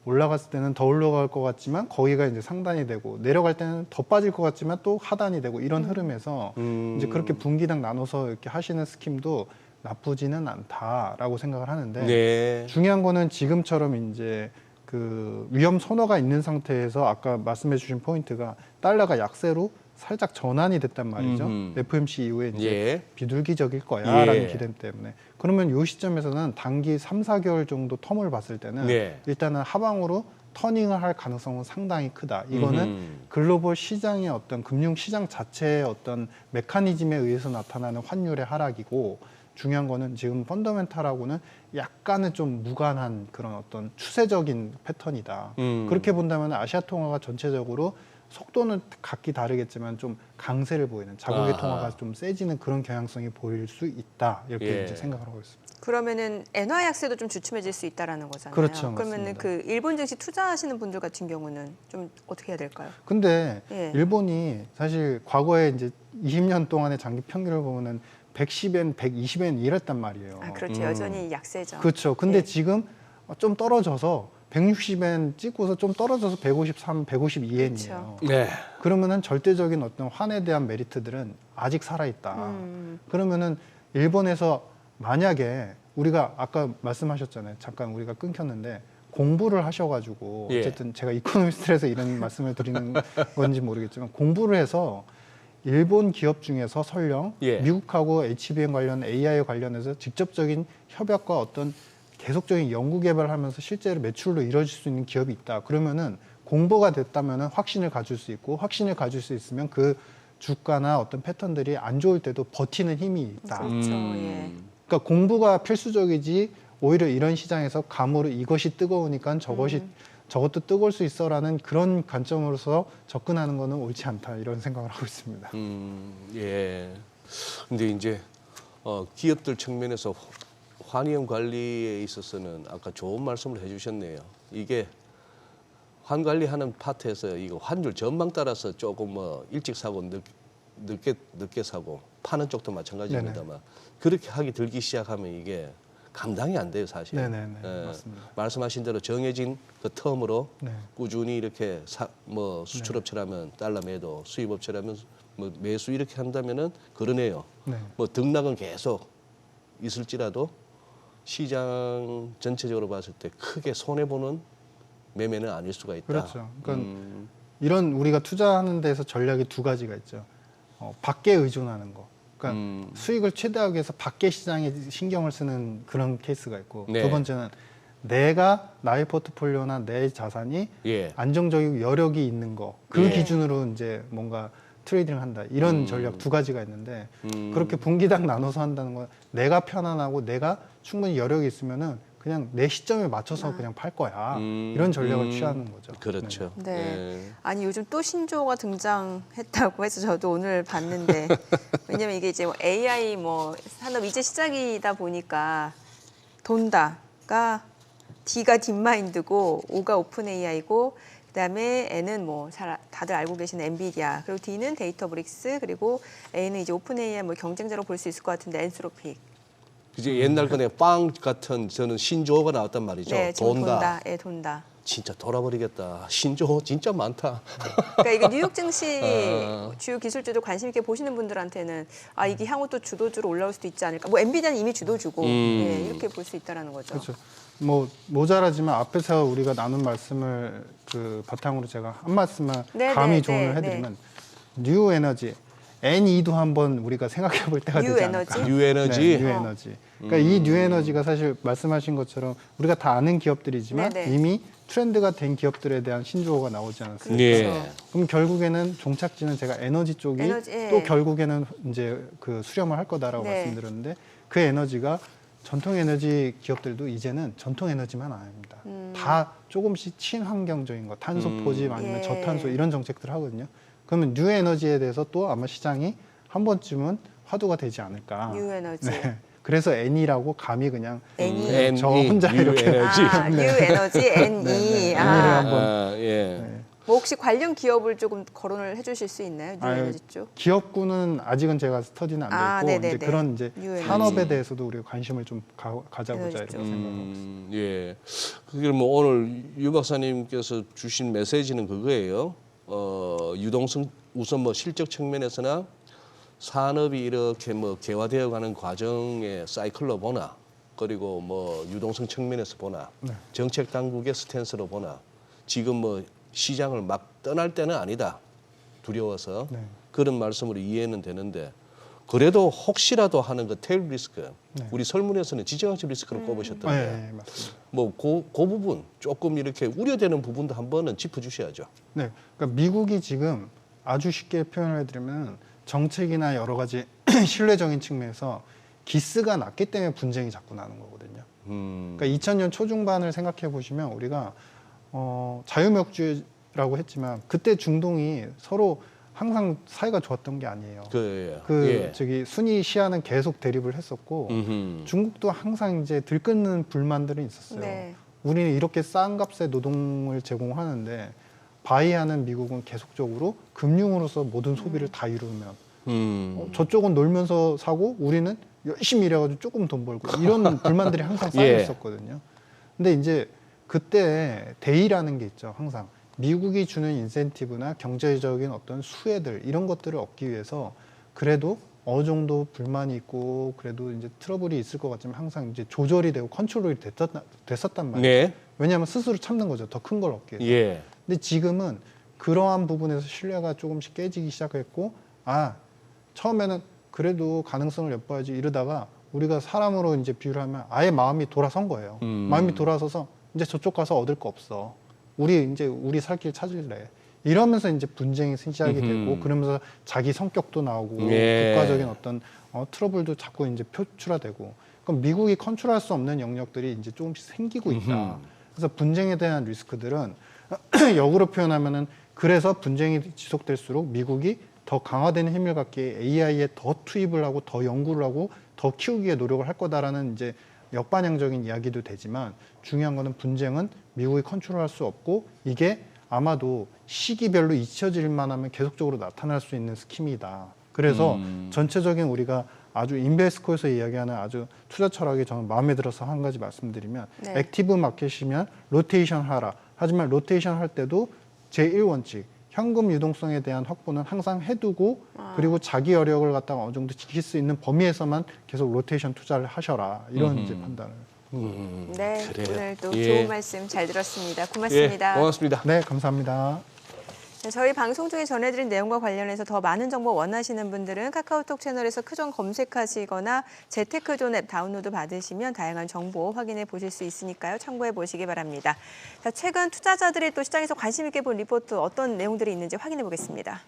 올라갔을 때는 더 올라갈 것 같지만 거기가 이제 상단이 되고 내려갈 때는 더 빠질 것 같지만 또 하단이 되고 이런 흐름에서 이제 그렇게 분기당 나눠서 이렇게 하시는 스킴도 나쁘지는 않다라고 생각을 하는데 네. 중요한 거는 지금처럼 이제 그 위험 선호가 있는 상태에서 아까 말씀해 주신 포인트가 달러가 약세로 살짝 전환이 됐단 말이죠. FOMC 이후에 이제 예. 비둘기적일 거야라는 예. 기대 때문에 그러면 이 시점에서는 단기 3, 4개월 정도 텀을 봤을 때는 네. 일단은 하방으로 터닝을 할 가능성은 상당히 크다. 이거는 글로벌 시장의 어떤 금융 시장 자체의 어떤 메커니즘에 의해서 나타나는 환율의 하락이고 중요한 거는 지금 펀더멘탈하고는 약간은 좀 무관한 그런 어떤 추세적인 패턴이다. 그렇게 본다면 아시아 통화가 전체적으로 속도는 각기 다르겠지만 좀 강세를 보이는 자국의 아하. 통화가 좀 세지는 그런 경향성이 보일 수 있다. 이렇게 예. 이제 생각을 하고 있습니다. 그러면은 엔화 약세도 좀 주춤해질 수 있다라는 거잖아요. 그렇죠, 그러면은 맞습니다. 그 일본 증시 투자하시는 분들 같은 경우는 좀 어떻게 해야 될까요? 근데 예. 일본이 사실 과거에 이제 20년 동안의 장기 평균을 보면은 110엔, 120엔 이랬단 말이에요. 아, 그렇죠. 여전히 약세죠. 그렇죠. 근데 예. 지금 좀 떨어져서 160엔 찍고서 좀 떨어져서 153, 152엔이에요. 그렇죠. 네. 그러면은 절대적인 어떤 환에 대한 메리트들은 아직 살아있다. 그러면은 일본에서 만약에 우리가 아까 말씀하셨잖아요. 잠깐 우리가 끊겼는데 공부를 하셔가지고 예. 어쨌든 제가 이코노미스트에서 이런 말씀을 드리는 건지 모르겠지만 공부를 해서 일본 기업 중에서 설령 예. 미국하고 HBM 관련 AI 관련해서 직접적인 협약과 어떤 계속적인 연구 개발을 하면서 실제로 매출로 이루어질 수 있는 기업이 있다. 그러면은 공부가 됐다면은 확신을 가질 수 있고 확신을 가질 수 있으면 그 주가나 어떤 패턴들이 안 좋을 때도 버티는 힘이 있다. 그렇죠. 예. 그러니까 공부가 필수적이지 오히려 이런 시장에서 감으로 이것이 뜨거우니까 저것도 뜨거울 수 있어라는 그런 관점으로서 접근하는 거는 옳지 않다 이런 생각을 하고 있습니다. 예. 근데 이제 기업들 측면에서 환위험 관리에 있어서는 아까 좋은 말씀을 해주셨네요. 이게 환 관리하는 파트에서 이거 환율 전망 따라서 조금 뭐 일찍 사고 늦게 사고 파는 쪽도 마찬가지입니다만 그렇게 하기 들기 시작하면 이게 감당이 안 돼요 사실. 네네네 예. 맞습니다. 말씀하신 대로 정해진 그 텀으로 네. 꾸준히 이렇게 뭐 수출업체라면 달러 매도, 수입업체라면 뭐 매수 이렇게 한다면은 그러네요. 네. 뭐 등락은 계속 있을지라도 시장 전체적으로 봤을 때 크게 손해 보는 매매는 아닐 수가 있다. 그렇죠. 그러니까 이런 우리가 투자하는 데서 전략이 두 가지가 있죠. 밖에 의존하는 거. 그러니까 수익을 최대하기 위해서 밖에 시장에 신경을 쓰는 그런 케이스가 있고 네. 두 번째는 내가 나의 포트폴리오나 내 자산이 예. 안정적이고 여력이 있는 거 그 예. 기준으로 이제 뭔가 트레이딩을 한다 이런 전략 두 가지가 있는데 그렇게 분기당 나눠서 한다는 건 내가 편안하고 내가 충분히 여력이 있으면은 그냥 내 시점에 맞춰서 그냥 팔 거야 이런 전략을 취하는 거죠. 그렇죠. 네. 예. 아니 요즘 또 신조어가 등장했다고 해서 저도 오늘 봤는데 왜냐면 이게 이제 뭐 AI 뭐 산업 이제 시작이다 보니까 돈다가 D가 딥마인드고 O가 오픈 AI고 그다음에 N은 뭐 다들 알고 계시는 엔비디아 그리고 D는 데이터브릭스 그리고 A는 이제 오픈 AI 뭐 경쟁자로 볼 수 있을 것 같은데 엔스로픽. 이제 옛날 거네 빵 같은 저는 신조어가 나왔단 말이죠. 네, 지금 돈다. 예, 돈다. 진짜 돌아버리겠다. 신조어 진짜 많다. 그러니까 이게 뉴욕 증시 주요 기술주도 관심 있게 보시는 분들한테는 아 이게 향후 또 주도주로 올라올 수도 있지 않을까. 뭐 엔비디아는 이미 주도주고 예, 이렇게 볼 수 있다라는 거죠. 그렇죠. 뭐 모자라지만 앞에서 우리가 나눈 말씀을 그 바탕으로 제가 한 말씀만 네, 감히 네, 조언을 네, 해드리면 뉴 에너지 NE도 한번 우리가 생각해 볼 때가 뉴 되지 에너지? 않을까. 뉴 에너지. 네, 뉴 에너지. 그러니까 이 뉴 에너지가 사실 말씀하신 것처럼 우리가 다 아는 기업들이지만 네, 네. 이미 트렌드가 된 기업들에 대한 신조어가 나오지 않았습니까? 예. 그럼 결국에는 종착지는 제가 에너지 쪽이 에너지, 예. 또 결국에는 이제 그 수렴을 할 거다라고 네. 말씀드렸는데 그 에너지가 전통 에너지 기업들도 이제는 전통 에너지만 아닙니다. 다 조금씩 친환경적인 거, 탄소 포집 아니면 예. 저탄소 이런 정책들을 하거든요. 그러면 뉴 에너지에 대해서 또 아마 시장이 한 번쯤은 화두가 되지 않을까. 뉴 에너지. 네. 그래서 N이라고 감히 그냥 NE. 저 혼자 뉴 이렇게 에너지. 아, 뉴 에너지 NE. 네. 아. N이를 한번 아, 예. 네. 뭐 혹시 관련 기업을 조금 거론을 해주실 수 있나요? 뉴 아유, 에너지 쪽? 기업군은 아직은 제가 스터디는 안 아, 돼 있고 네네네. 이제 그런 이제 뉴 에너지. 산업에 대해서도 우리가 관심을 좀 가져보자 에너지 이렇게 쪽. 생각하고 있습니다. 예. 그게 뭐 오늘 유 박사님께서 주신 메시지는 그거예요. 유동성 우선 뭐 실적 측면에서나 산업이 이렇게 뭐 개화되어가는 과정의 사이클로 보나 그리고 뭐 유동성 측면에서 보나 네. 정책 당국의 스탠스로 보나 지금 뭐 시장을 막 떠날 때는 아니다. 두려워서 네. 그런 말씀으로 이해는 되는데 그래도 혹시라도 하는 그 테일 리스크 네. 우리 설문에서는 지정학적 리스크를 꼽으셨던데 네, 맞습니다. 뭐 그 부분 조금 이렇게 우려되는 부분도 한 번은 짚어주셔야죠. 네, 그러니까 미국이 지금 아주 쉽게 표현을 해드리면 정책이나 여러 가지 신뢰적인 측면에서 기스가 낮기 때문에 분쟁이 자꾸 나는 거거든요. 그러니까 2000년 초중반을 생각해 보시면 우리가 자유무역주의라고 했지만 그때 중동이 서로 항상 사이가 좋았던 게 아니에요. 예. 저기 순위 시아는 계속 대립을 했었고 중국도 항상 이제 들끓는 불만들이 있었어요. 네. 우리는 이렇게 싼 값에 노동을 제공하는데 바이하는 미국은 계속적으로 금융으로서 모든 소비를 다 이루면 저쪽은 놀면서 사고 우리는 열심히 일해가지고 조금 돈 벌고 이런 불만들이 항상 쌓여 예. 있었거든요. 근데 이제 그때 대의라는 게 있죠. 항상 미국이 주는 인센티브나 경제적인 어떤 수혜들 이런 것들을 얻기 위해서 그래도 어느 정도 불만이 있고 그래도 이제 트러블이 있을 것 같지만 항상 이제 조절이 되고 컨트롤이 됐었단 말이에요. 네. 왜냐하면 스스로 참는 거죠. 더 큰 걸 얻기 위해서. 예. 근데 지금은 그러한 부분에서 신뢰가 조금씩 깨지기 시작했고 처음에는 그래도 가능성을 엿봐야지 이러다가 우리가 사람으로 이제 비유를 하면 아예 마음이 돌아선 거예요. 마음이 돌아서서 이제 저쪽 가서 얻을 거 없어. 우리 살 길 찾을래. 이러면서 이제 분쟁이 시작이 되고 그러면서 자기 성격도 나오고 예. 국가적인 어떤 트러블도 자꾸 이제 표출화되고 그럼 미국이 컨트롤할 수 없는 영역들이 이제 조금씩 생기고 있다. 그래서 분쟁에 대한 리스크들은 역으로 표현하면은 그래서 분쟁이 지속될수록 미국이 더 강화되는 힘을 갖기에 AI에 더 투입을 하고 더 연구를 하고 더 키우기에 노력을 할 거다라는 이제 역반영적인 이야기도 되지만 중요한 거는 분쟁은 미국이 컨트롤할 수 없고 이게 아마도 시기별로 잊혀질 만하면 계속적으로 나타날 수 있는 스킴이다. 그래서 전체적인 우리가 아주 인베스코에서 이야기하는 아주 투자 철학이 저는 마음에 들어서 한 가지 말씀드리면 네. 액티브 마켓이면 로테이션 하라. 하지만 로테이션 할 때도 제1원칙 현금 유동성에 대한 확보는 항상 해두고 그리고 자기 여력을 갖다가 어느 정도 지킬 수 있는 범위에서만 계속 로테이션 투자를 하셔라. 이런 이제 판단을. 네, 그래요. 오늘 또 예. 좋은 말씀 잘 들었습니다. 고맙습니다. 예, 고맙습니다. 네, 감사합니다. 네, 저희 방송 중에 전해드린 내용과 관련해서 더 많은 정보 원하시는 분들은 카카오톡 채널에서 크존 검색하시거나 재테크존 앱 다운로드 받으시면 다양한 정보 확인해 보실 수 있으니까요. 참고해 보시기 바랍니다. 자, 최근 투자자들이 또 시장에서 관심 있게 본 리포트 어떤 내용들이 있는지 확인해 보겠습니다.